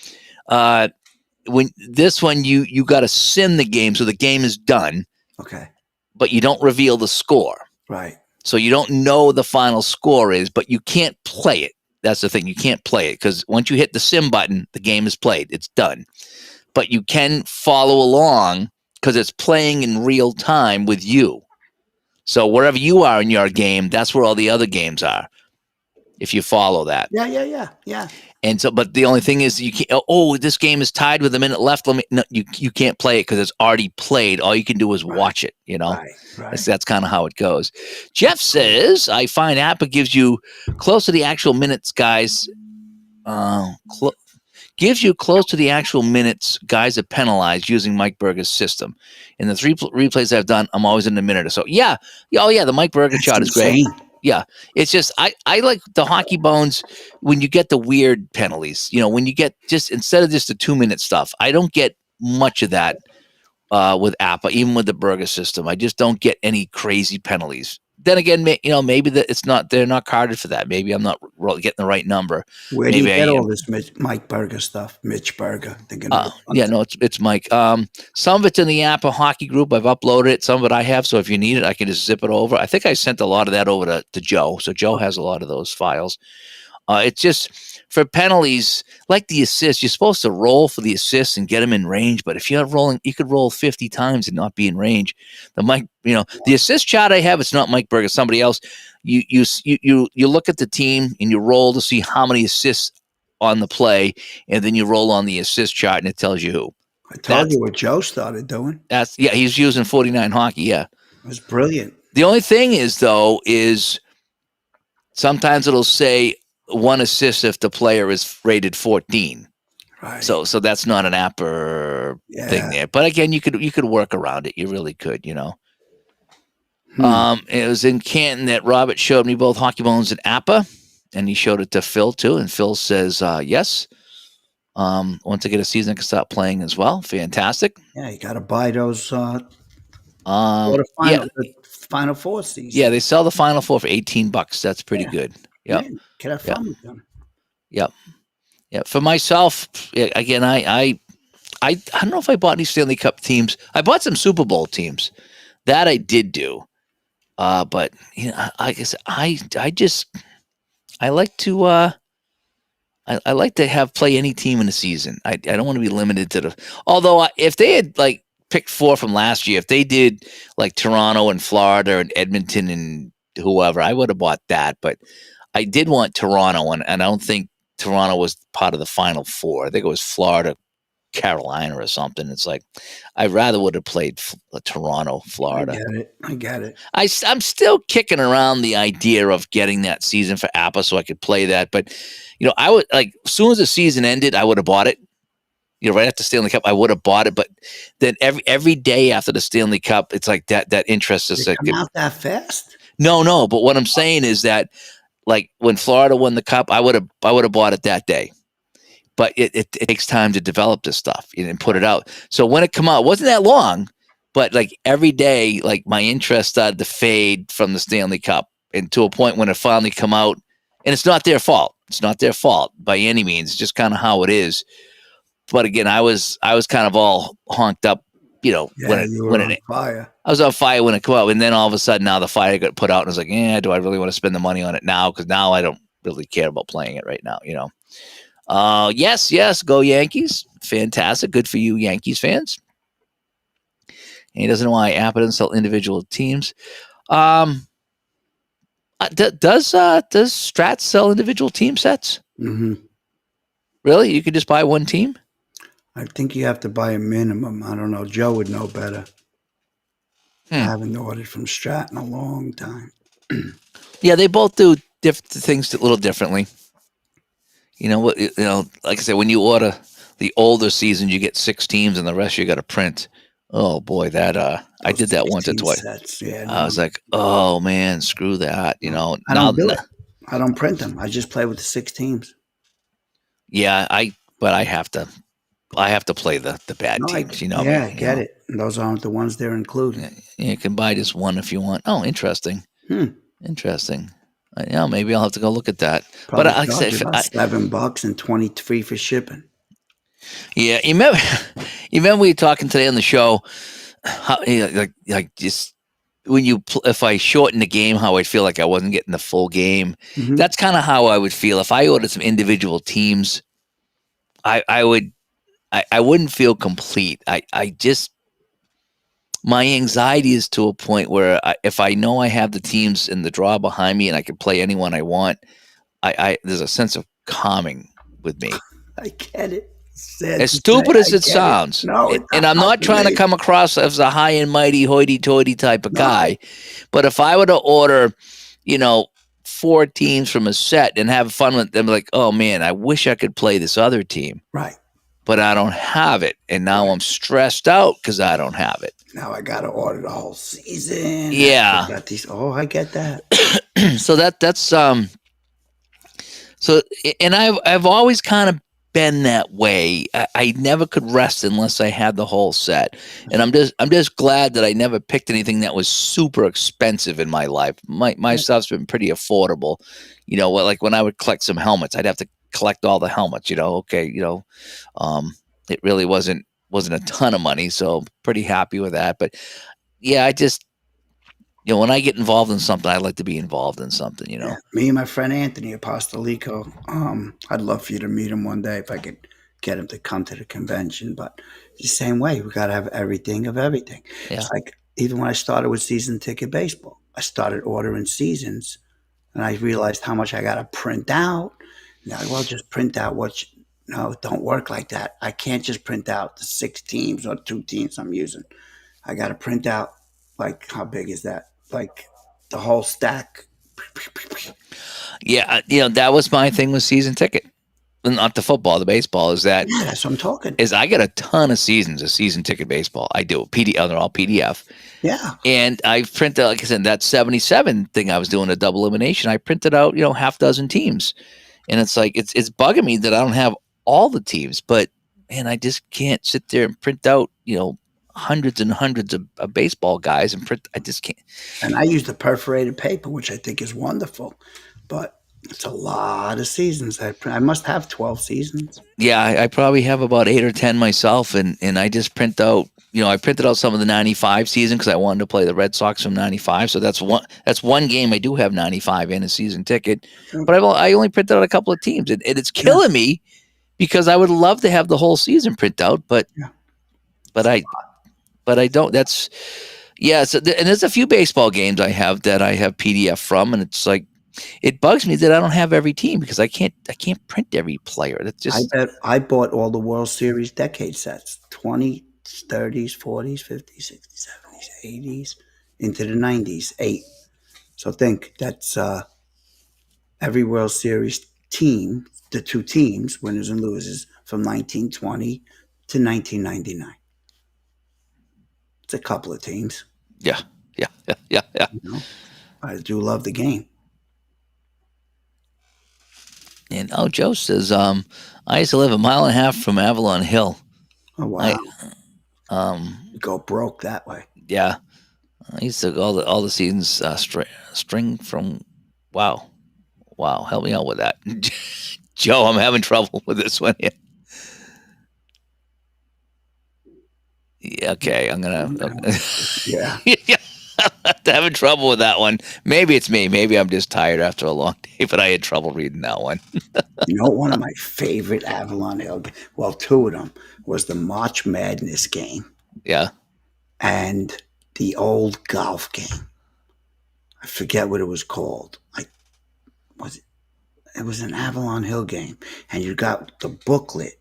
when this one you got to sim the game so the game is done. Okay. But you don't reveal the score. Right. So you don't know the final score is, but you can't play it. That's the thing. You can't play it because once you hit the sim button, the game is played. It's done. But you can follow along because it's playing in real time with you. So wherever you are in your game, that's where all the other games are. If you follow that. Yeah. And so, but the only thing is you can't, this game is tied with a minute left. You can't play it because it's already played. All you can do is watch it, Right. That's kind of how it goes. Jeff says, I find APA gives you close to the actual minutes, guys. Gives you close to the actual minutes, guys are penalized using Mike Berger's system. In the 3 replays I've done, I'm always in a minute or so. Yeah. The Mike Berger chart is great. Yeah, it's just I like the hockey bones when you get the weird penalties. When you get just instead of just the 2-minute stuff, I don't get much of that with APA, even with the Berger system. I just don't get any crazy penalties. Then again, maybe they're not carded for that. Maybe I'm not getting the right number. Where do you get all this Mike Berger stuff? Mitch Berger. It's Mike. Some of it's in the APA hockey group. I've uploaded it. Some of it I have. So if you need it, I can just zip it over. I think I sent a lot of that over to Joe. So Joe has a lot of those files. It's just for penalties, like the assists, you're supposed to roll for the assists and get them in range. But if you're rolling, you could roll 50 times and not be in range. The assist chart I have, it's not Mike Berger, somebody else. You look at the team and you roll to see how many assists on the play, and then you roll on the assist chart and it tells you who. I told you what Joe started doing. He's using 49 hockey. Yeah, it was brilliant. The only thing is sometimes it'll say 1 assist if the player is rated 14. Right. So that's not an APA thing there. But again, you could work around it. You really could, It was in Canton that Robert showed me both hockey bones and APA, and he showed it to Phil too. And Phil says, yes. Once I get a season, I can start playing as well. Fantastic. Yeah, you got to buy those Yeah, the Final Four yeah. season. They sell the Final Four for $18. That's pretty Yeah, good. yeah, Yep, can have yep, fun with them. yep, yep. For myself, again, I don't know if I bought any Stanley Cup teams. I bought some Super Bowl teams. That I did do. But I guess I just I like to I like to have play any team in the season. I don't want to be limited to the. Although if they had like picked four from last year, if they did like Toronto and Florida and Edmonton and whoever, I would have bought that. But I did want Toronto, and I don't think Toronto was part of the Final Four. I think it was Florida, Carolina, or something. It's like I rather would have played Toronto, I Florida. get it. I get it. I'm still kicking around the idea of getting that season for Apple so I could play that. But, I would like, as soon as the season ended, I would have bought it. Right after Stanley Cup, I would have bought it. But then every day after the Stanley Cup, it's like that interest is They like, come out that fast? no. But what I'm saying is that, like, when Florida won the cup, I would have bought it that day. But it takes time to develop this stuff and put it out. So when it come out, it wasn't that long, but like every day, like my interest started to fade from the Stanley Cup, and to a point when it finally come out, and it's not their fault. It's not their fault by any means. It's just kind of how it is. But again, I was kind of all honked up, Yeah, you were on fire. I was on fire when it came out, and then all of a sudden now the fire got put out, and I was like, do I really want to spend the money on it now? Because now I don't really care about playing it right now, Yes, go Yankees. Fantastic. Good for you, Yankees fans. And he doesn't know why Apple doesn't sell individual teams. Does Strat sell individual team sets? Hmm. Really? You could just buy one team? I think you have to buy a minimum. I don't know. Joe would know better. I haven't ordered from Strat in a long time. Yeah, they both do things a little differently. Like I said, when you order the older seasons, you get 6 teams, and the rest you got to print. Oh boy, that I did that once or twice. Sets. Yeah, I was like, oh man, screw that. I don't do it. I don't print them. I just play with the 6 teams. Yeah, but I have to play the bad teams. Yeah, I get it. And those aren't the ones they're including. You can buy just one if you want. Oh, interesting. Hmm. Interesting. Maybe I'll have to go look at that. Probably but like I said, $7 and 23 for shipping. Yeah, you remember we were talking today on the show, how, like just when if I shorten the game, how I'd feel like I wasn't getting the full game. Mm-hmm. That's kind of how I would feel if I ordered some individual teams. I wouldn't feel complete. I just my anxiety is to a point where if I know I have the teams in the draw behind me and I can play anyone I want, there's a sense of calming with me. I get it. As stupid as it sounds. No, and I'm not trying to come across as a high and mighty, hoity-toity type of guy. But if I were to order, 4 teams from a set and have fun with them, like, oh man, I wish I could play this other team. Right. But I don't have it. And now I'm stressed out because I don't have it. Now I got to order the whole season. Yeah. I get that. So that's so, and I've always kind of been that way. I never could rest unless I had the whole set. And I'm just glad that I never picked anything that was super expensive in my life. My stuff's been pretty affordable. Like when I would collect some helmets, I'd have to collect all the helmets. It really wasn't a ton of money, so pretty happy with that. But yeah, I just when I get involved in something, I like to be involved in something. Yeah. Me and my friend Anthony Apostolico. I'd love for you to meet him one day if I could get him to come to the convention. But it's the same way. We got to have everything of everything. Yeah. It's like even when I started with season ticket baseball, I started ordering seasons, and I realized how much I got to print out. Well, just print out what. No, it don't work like that. I can't just print out the 6 teams or 2 teams I'm using. I got to print out, like, how big is that? Like the whole stack. Yeah, that was my thing with season ticket. Not the football, the baseball is that. Yeah, that's what I'm talking. Is I get a ton of seasons of season ticket baseball. I do. They're all PDF. Yeah. And I printed, like I said, that 77 thing I was doing, a double elimination. I printed out, half dozen teams. And it's like, it's bugging me that I don't have all the teams, but man, I just can't sit there and print out, hundreds and hundreds of baseball guys and print. I just can't. And I use the perforated paper, which I think is wonderful, but it's a lot of seasons. I must have 12 seasons. Yeah, I probably have about 8 or 10 myself, and I just print out. I printed out some of the '95 season because I wanted to play the Red Sox from '95. So that's one game I do have '95 in a season ticket, but I only printed out a couple of teams, and it's Yeah, killing me because I would love to have the whole season print out, but yeah. but I but I don't. That's yeah. So and there's a few baseball games I have that I have PDF from, and it's like it bugs me that I don't have every team because I can't print every player. That's I just bet I bought all the World Series decade sets 20s, 30s, 40s, 50s, 60s, 70s, 80s, into the 90s, eight. So think that's every World Series team, the two teams, winners and losers, from 1920 to 1999. It's a couple of teams. yeah, yeah, yeah, yeah, yeah. You know, I do love the game. And Joe says, I used to live a mile and a half from Avalon Hill. Oh I wow, um you go broke that way. yeah, I used to go all the seasons string from wow. Wow, help me out with that. Joe, I'm having trouble with this one here. Yeah, okay, I'm gonna. Yeah, Yeah, I'm having trouble with that one. Maybe it's me. Maybe I'm just tired after a long day, but I had trouble reading that one. you know, one of my favorite Avalon Hill, well, two of them was the March Madness game Yeah. and the old golf game. I forget what it was called. Was it? It was an Avalon Hill game, and you got the booklet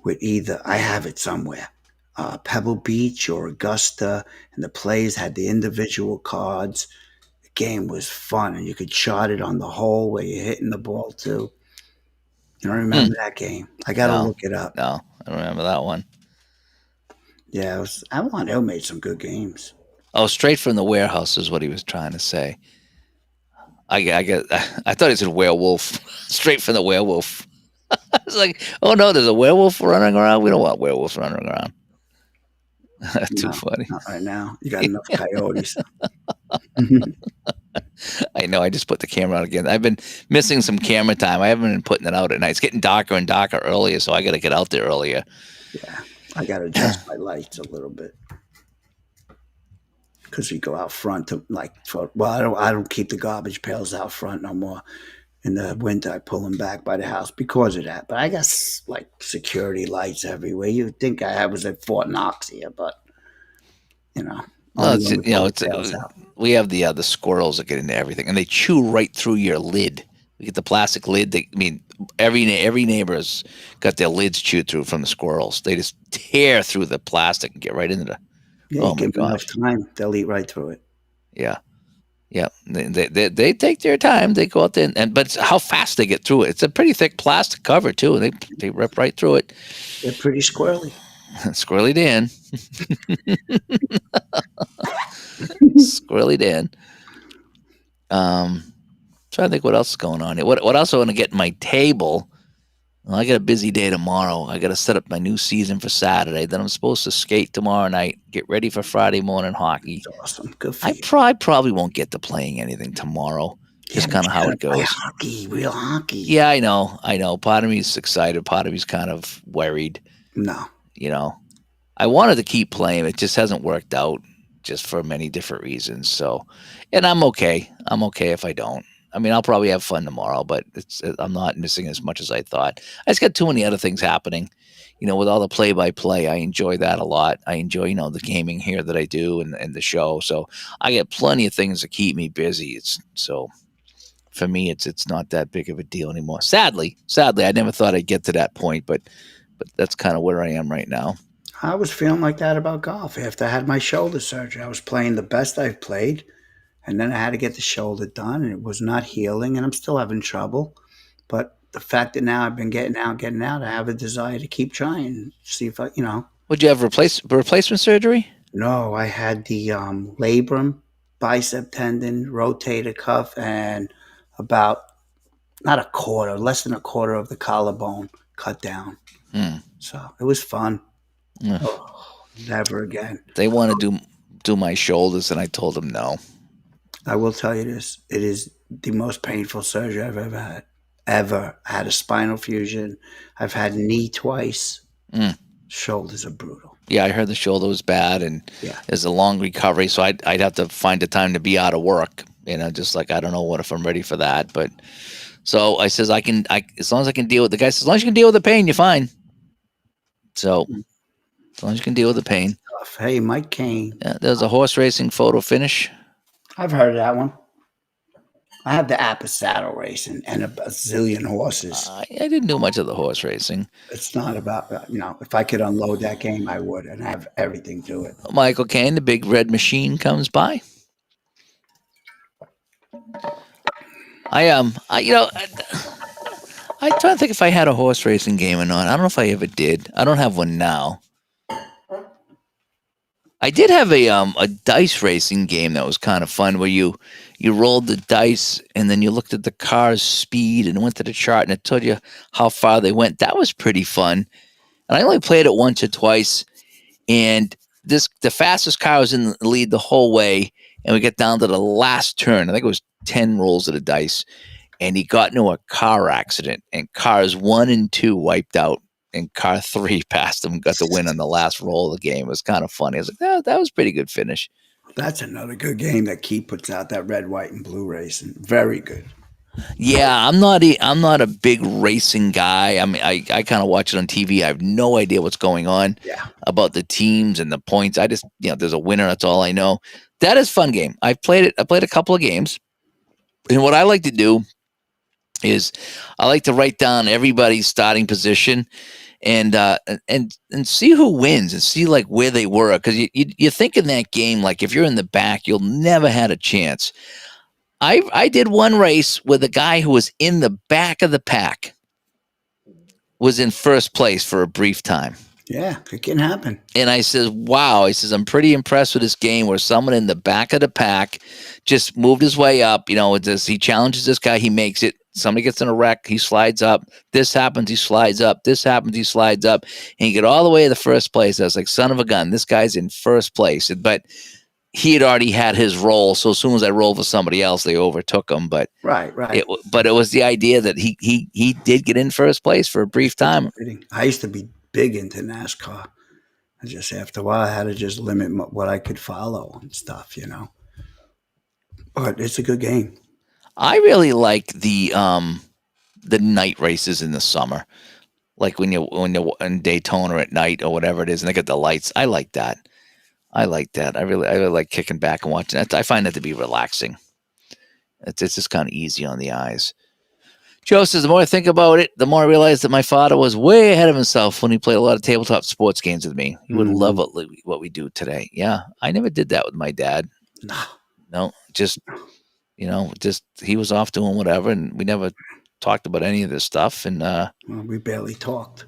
with either I have it somewhere, Pebble Beach or Augusta, and the players had the individual cards. The game was fun, and you could chart it on the hole where you're hitting the ball to. You don't Hmm. remember that game? I got to No, look it up. no, I don't remember that one. Yeah, Avalon Hill made some good games. Oh, straight from the warehouse is what he was trying to say. I thought he said werewolf. Straight from the werewolf. I was like, oh no, there's a werewolf running around. We don't want werewolves running around. Too No, funny. not right now. You got enough coyotes. I know. I just put the camera out again. I've been missing some camera time. I haven't been putting it out at night. It's getting darker and darker earlier, so I got to get out there earlier. Yeah, I got to adjust my lights a little bit because we go out front to well, I don't keep the garbage pails out front no more. In the winter, I pull them back by the house because of that. But I got like security lights everywhere. You'd think I was at Fort Knox here, but you know, Well, only it's when we you pull know the it's tails out. we have the squirrels that get into everything, and they chew right through your lid. We get the plastic lid. I mean, every neighbor's got their lids chewed through from the squirrels. They just tear through the plastic and get right into the. Yeah, you Oh my give them enough gosh! time, they'll eat right through it. Yeah, yeah. They take their time. They go out there but it's how fast they get through it. It's a pretty thick plastic cover too, and they rip right through it. They're pretty squirrely. Squirrely Dan, Squirrely Dan. Trying to think what else is going on here. What else I want to get in my table? Well, I got a busy day tomorrow. I got to set up my new season for Saturday. Then I'm supposed to skate tomorrow night. Get ready for Friday morning hockey. It's awesome. Good for I you. probably won't get to playing anything tomorrow. Yeah, Just but kind of you how gotta it play goes. hockey, real hockey. Yeah, I know. I know. Part of me's excited. Part of me's kind of worried. No, You know, I wanted to keep playing. It just hasn't worked out, just for many different reasons. So, and I'm okay. I'm okay if I don't. I mean, I'll probably have fun tomorrow, but I'm not missing as much as I thought. I just got too many other things happening. With all the play-by-play, I enjoy that a lot. I enjoy, the gaming here that I do and the show. So I get plenty of things to keep me busy. So for me, it's not that big of a deal anymore. Sadly, I never thought I'd get to that point, but that's kind of where I am right now. I was feeling like that about golf after I had my shoulder surgery. I was playing the best I've played, and then I had to get the shoulder done, and it was not healing, and I'm still having trouble. But the fact that now I've been getting out, I have a desire to keep trying, see if I. Would you have replacement surgery? No, I had the labrum, bicep tendon, rotator cuff, and about not a quarter, less than a quarter of the collarbone cut down. Hmm. So it was fun. Yeah. Oh, never again. They want to do my shoulders, and I told them no. I will tell you this: it is the most painful surgery I've ever had. Ever. I had a spinal fusion. I've had knee twice. Mm. Shoulders are brutal. Yeah, I heard the shoulder was bad, and Yeah. there's a long recovery. So I'd have to find the time to be out of work. Just like I don't know what if I'm ready for that. But so I says I as long as I can deal with the guy says as long as you can deal with the pain, you're fine. So as long as you can deal with the pain. Tough. Hey, Mike Kane. Yeah, there's a horse racing photo finish. I've heard of that one. I have the app of saddle racing and a bazillion horses. I didn't do much of the horse racing. It's not about, if I could unload that game, I would and have everything to it. Michael Caine, the big red machine, comes by. I'm trying to think if I had a horse racing game or not. I don't know if I ever did. I don't have one now. I did have a dice racing game that was kind of fun where you rolled the dice and then you looked at the car's speed and went to the chart and it told you how far they went. That was pretty fun. And I only played it once or twice. And the fastest car was in the lead the whole way. And we get down to the last turn. I think it was 10 rolls of the dice. And he got into a car accident. And cars 1 and 2 wiped out. And car 3 passed him, got the win on the last roll of the game. It was kind of funny. I was like, that was a pretty good finish. That's another good game that Keith puts out, that red, white, and blue racing. Very good. Yeah, I'm not a big racing guy. I mean, I kind of watch it on TV. I have no idea what's going on about the teams and the points. I just, there's a winner. That's all I know. That is a fun game. I played a couple of games. And what I like to do is I like to write down everybody's starting position and see who wins and see like where they were. Because you think in that game, like if you're in the back, you'll never had a chance. I did one race with a guy who was in the back of the pack was in first place for a brief time. Yeah, it can happen. And I says, wow. I says, I'm pretty impressed with this game where someone in the back of the pack just moved his way up. He challenges this guy, he makes it. Somebody gets in a wreck, he slides up. This happens, he slides up. This happens, he slides up. And you get all the way to the first place. I was like, son of a gun, this guy's in first place. But he had already had his roll, so as soon as I rolled for somebody else, they overtook him. But right. It was the idea that he did get in first place for a brief time. I used to be big into NASCAR. I just after a while I had to just limit what I could follow and stuff, But it's a good game. I really like the night races in the summer, like when you're in Daytona at night or whatever it is, and they get the lights. I like that. I really like kicking back and watching that. I find that to be relaxing. It's just kind of easy on the eyes. Joe says, the more I think about it, the more I realize that my father was way ahead of himself when he played a lot of tabletop sports games with me. He would love what we do today. Yeah, I never did that with my dad. No, just he was off doing whatever, and we never talked about any of this stuff. And we barely talked.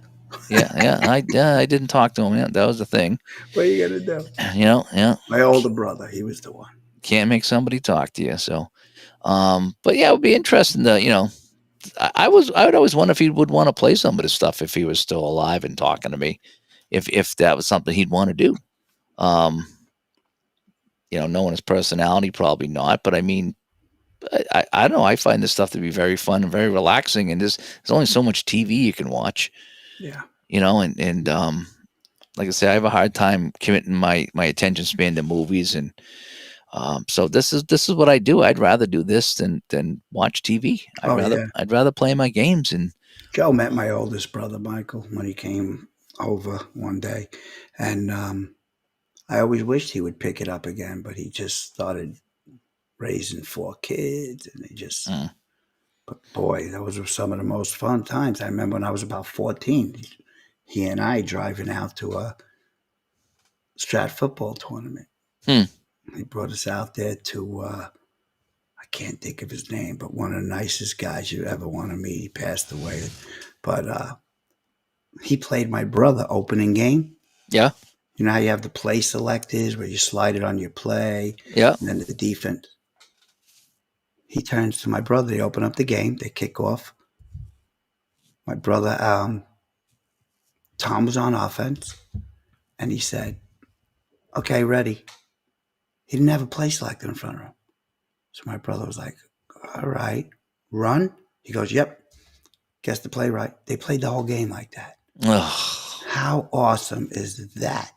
I didn't talk to him. Yeah, that was the thing. What are you gonna do? Yeah. My older brother, he was the one. Can't make somebody talk to you. So, but yeah, it would be interesting to I would always wonder if he would want to play some of this stuff if he was still alive and talking to me, if that was something he'd want to do. Knowing his personality, probably not. But I mean, I don't know. I find this stuff to be very fun and very relaxing. And there's only so much TV you can watch. Yeah. And like I say, I have a hard time committing my attention span to movies, and so this is what I do. I'd rather do this than watch TV. I'd rather play my games. And Joe met my oldest brother Michael when he came over one day, and I always wished he would pick it up again, but he just started raising 4 kids, and they just. But boy, those were some of the most fun times. I remember when I was about 14, he and I driving out to a Strat football tournament. He brought us out there to, I can't think of his name, but one of the nicest guys you ever want to meet. He passed away. But he played my brother opening game. Yeah. You know how you have the play selectors where you slide it on your play? Yeah. And then the defense. He turns to my brother. They open up the game. They kick off. My brother, Tom, was on offense, and he said, "Okay, ready." He didn't have a play selector in front of him. So my brother was like, "All right, run." He goes, "Yep." Guess the play right. They played the whole game like that. Ugh. How awesome is that?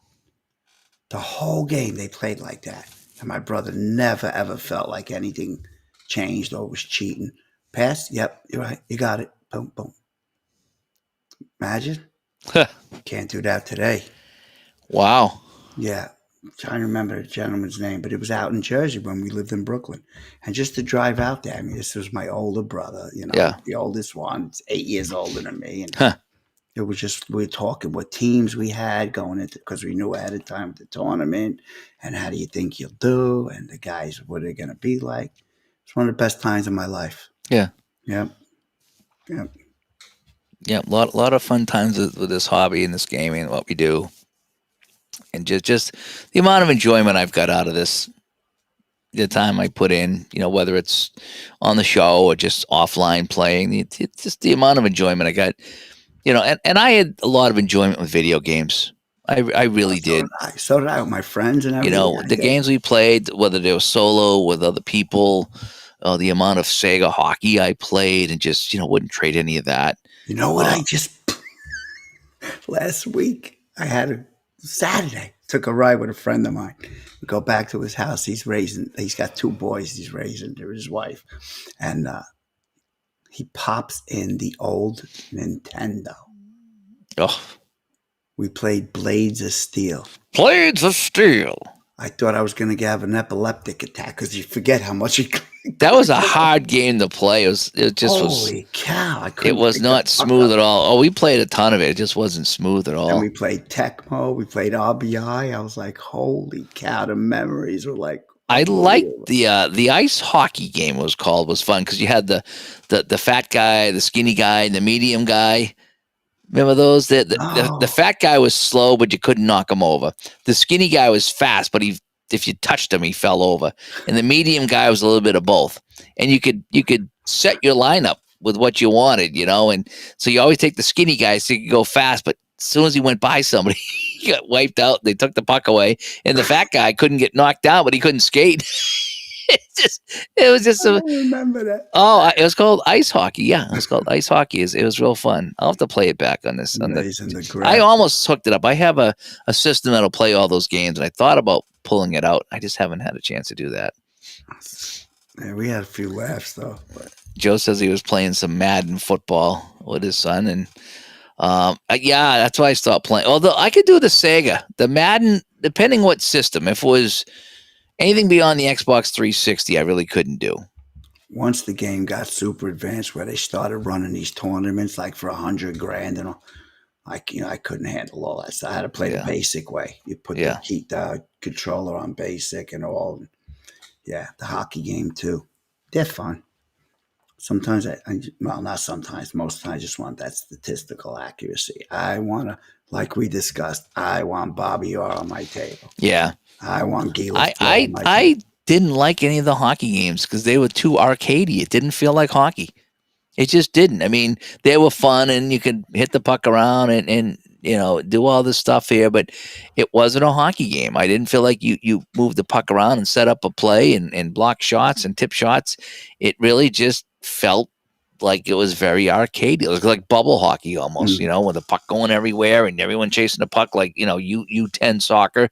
The whole game they played like that. And my brother never ever felt like anything changed or was cheating. Pass? Yep, you're right. You got it. Boom, boom. Imagine. Can't do that today. Wow. Yeah. I'm trying to remember the gentleman's name, but it was out in Jersey when we lived in Brooklyn. And just to drive out there, I mean, this was my older brother, Yeah. the oldest one. It's 8 years older than me. And Huh. it was just, we were talking what teams we had going into, because we knew ahead of time the tournament and how do you think you'll do and the guys, what are they going to be like. It's one of the best times of my life. Yeah. Yep. Yep. Yeah. Lot of fun times with this hobby and this gaming and what we do. And just the amount of enjoyment I've got out of this, the time I put in, whether it's on the show or just offline playing, it's just the amount of enjoyment I got, and I had a lot of enjoyment with video games. I really did. So did I with my friends and everything. The games we played, whether they were solo with other people, the amount of Sega hockey I played, and just wouldn't trade any of that. You know what? I just last week I had a Saturday took a ride with a friend of mine. We go back to his house. He's got 2 boys. He's raising to his wife, and he pops in the old Nintendo. Oh, we played Blades of Steel. Blades of Steel. I thought I was going to have an epileptic attack because you forget how much you. That was a hard game to play. Holy cow! It was not smooth at all. Oh, we played a ton of it. It just wasn't smooth at all. And we played Tecmo. We played RBI. I was like, holy cow! The memories were like. I liked the ice hockey game. Was fun because you had the fat guy, the skinny guy, and the medium guy. Remember those? The fat guy was slow, but you couldn't knock him over. The skinny guy was fast, but if you touched him, he fell over. And the medium guy was a little bit of both. And you could set your lineup with what you wanted, and so you always take the skinny guy so you could go fast, but as soon as he went by somebody, he got wiped out. They took the puck away, and the fat guy couldn't get knocked down, but he couldn't skate. It was just. I don't remember that. Oh, it was called ice hockey. Yeah, it was called ice hockey. It was real fun. I'll have to play it back on this. I almost hooked it up. I have a system that'll play all those games, and I thought about pulling it out. I just haven't had a chance to do that. Yeah, we had a few laughs though. But. Joe says he was playing some Madden football with his son, and yeah, that's why I stopped playing. Although I could do the Sega, the Madden, depending what system. If it was anything beyond the Xbox 360, I really couldn't do. Once the game got super advanced, where they started running these tournaments like for $100 grand, and I couldn't handle all that. So I had to play the basic way. You put the controller on basic and all. Yeah, the hockey game too. They're fun. Sometimes not sometimes. Most times, I just want that statistical accuracy. I want to, like we discussed, I want Bobby Orr on my table. Yeah. I want Gila. I didn't like any of the hockey games because they were too arcadey. It didn't feel like hockey. It just didn't. I mean, they were fun and you could hit the puck around and do all this stuff here, but it wasn't a hockey game. I didn't feel like you moved the puck around and set up a play and block shots and tip shots. It really just felt like it was very arcadey. It was like bubble hockey almost, with the puck going everywhere and everyone chasing the puck like, U10 soccer.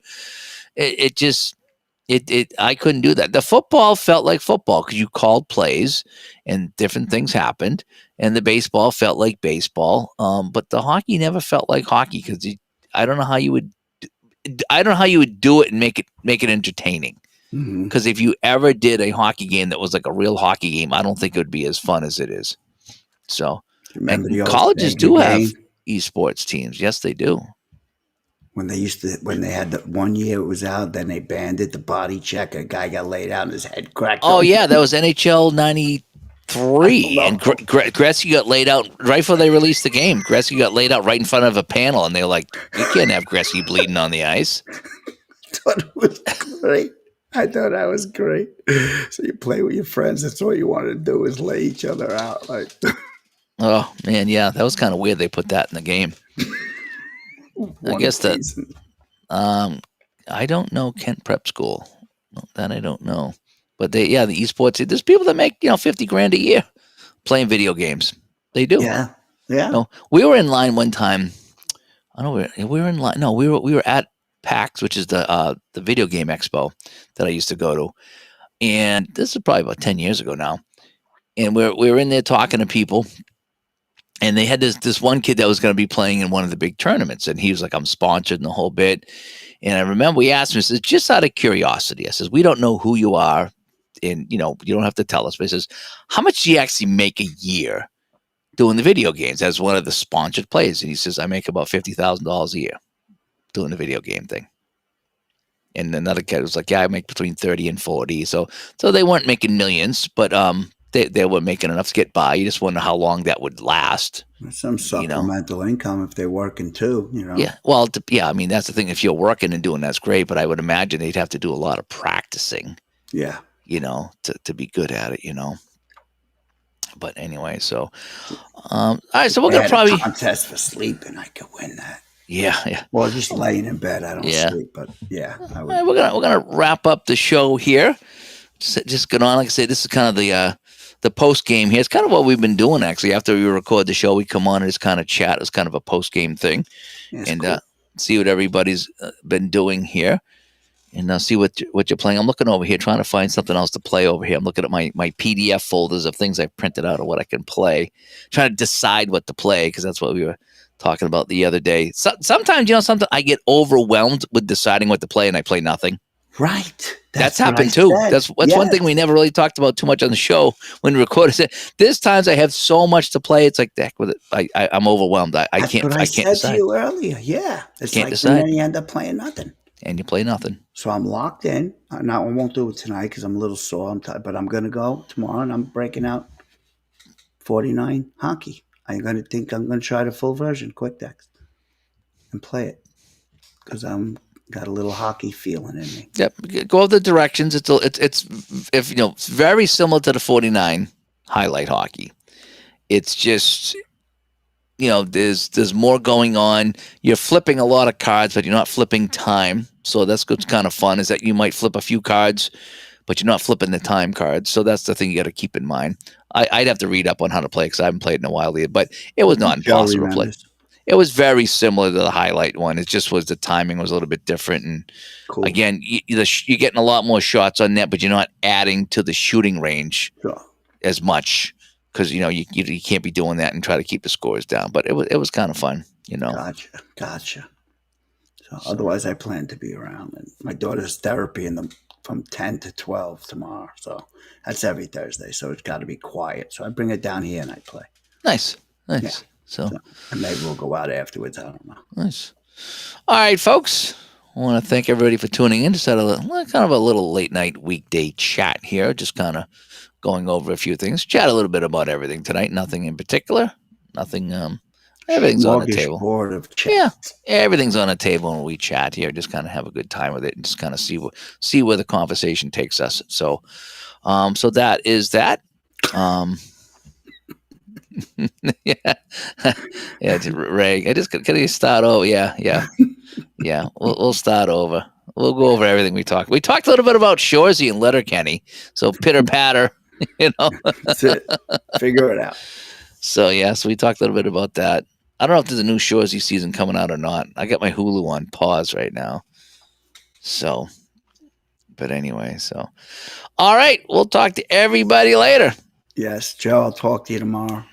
I couldn't do that. The football felt like football because you called plays and different things happened, and the baseball felt like baseball. But the hockey never felt like hockey because I don't know how you would do it and make it entertaining. Because if you ever did a hockey game that was like a real hockey game, I don't think it would be as fun as it is. So, and colleges do have esports teams. Yes, they do. When they had the 1 year it was out, then they banned it. The body check, a guy got laid out and his head cracked. Oh yeah, that was NHL '93, and Gretzky got laid out right before they released the game. Gretzky got laid out right in front of a panel, and they were like, "You can't have Gretzky bleeding on the ice." I thought it was great. I thought that was great. So you play with your friends. That's all you want to do is lay each other out. Like Oh man, yeah, that was kind of weird. They put that in the game. I one guess that season. um, I don't know Kent Prep School. No, that I don't know. But yeah, the esports. There's people that make $50 grand a year playing video games. They do. Yeah. Yeah. No, we were in line one time. I don't know. We were in line. No, we were at PAX, which is the video game expo that I used to go to, and this is probably about 10 years ago now. And we were in there talking to people, and they had this one kid that was going to be playing in one of the big tournaments, and he was like, "I'm sponsored," and the whole bit. And I remember we asked him, I says, just out of curiosity, I says, we don't know who you are, and you don't have to tell us. But he says, how much do you actually make a year doing the video games as one of the sponsored players? And he says, I make about $50,000 a year doing the video game thing. And another kid was like, yeah, I make between 30 and 40. So they weren't making millions, but they were making enough to get by. You just wonder how long that would last. Some supplemental income if they're working too, Yeah. Well, yeah. I mean, that's the thing. If you're working and doing that's great, but I would imagine they'd have to do a lot of practicing. Yeah. To be good at it. But anyway, so all right. So we're gonna probably a contest for sleeping. I could win that. Yeah. Well, just laying in bed, I don't sleep, but yeah, I would. All right, we're gonna wrap up the show here. Just get on. Like I said, this is kind of the post game here. It's kind of what we've been doing actually. After we record the show, we come on and just kind of chat. It's kind of a post game thing, and cool. See what everybody's been doing here, and see what you're playing. I'm looking over here, trying to find something else to play over here. I'm looking at my PDF folders of things I printed out of what I can play, trying to decide what to play because that's what we were talking about the other day. Sometimes something I get overwhelmed with deciding what to play, and I play nothing. Right. That's happened too. That's one thing we never really talked about too much on the show when we recorded it. There's times I have so much to play. It's like the heck with it. I'm overwhelmed. I can't. What I can't said decide. to you earlier. Yeah, it's can't like decide. Then you end up playing nothing. And you play nothing. So I'm locked in. Now I won't do it tonight because I'm a little sore. I'm tired, but I'm gonna go tomorrow and I'm breaking out 49 hockey. I'm gonna try the full version, quick decks, and play it because I'm got a little hockey feeling in me. Yep, go over the directions. It's very similar to the 49 highlight hockey. It's just there's more going on. You're flipping a lot of cards, but you're not flipping time. So that's what's kind of fun is that you might flip a few cards, but you're not flipping the time cards. So that's the thing you got to keep in mind. I'd have to read up on how to play because I haven't played in a while either, but it was not impossible to play. It was very similar to the highlight one. It just was the timing was a little bit different. And cool. Again, you're getting a lot more shots on net, but you're not adding to the shooting range as much because, you can't be doing that and try to keep the scores down. But it was kind of fun, Gotcha. So otherwise, I plan to be around. And my daughter's therapy from 10 to 12 tomorrow. So that's every Thursday. So it's got to be quiet. So I bring it down here and I play. Nice. Yeah. So and maybe we'll go out afterwards. I don't know. Nice. All right, folks. I want to thank everybody for tuning in. Just had kind of a little late night weekday chat here. Just kind of going over a few things. Chat a little bit about everything tonight. Nothing in particular. Nothing. Everything's on the table. Board of chat. Yeah, everything's on the table when we chat here. Just kind of have a good time with it and just kind of see where the conversation takes us. So, so that is that. yeah, Ray. Can you start over? Yeah. We'll start over. We'll go over everything we talked. We talked a little bit about Shoresy and Letterkenny. So pitter patter, That's it. Figure it out. So we talked a little bit about that. I don't know if there's a new Shoresy season coming out or not. I got my Hulu on pause right now. So, but anyway, all right. We'll talk to everybody later. Yes, Joe. I'll talk to you tomorrow.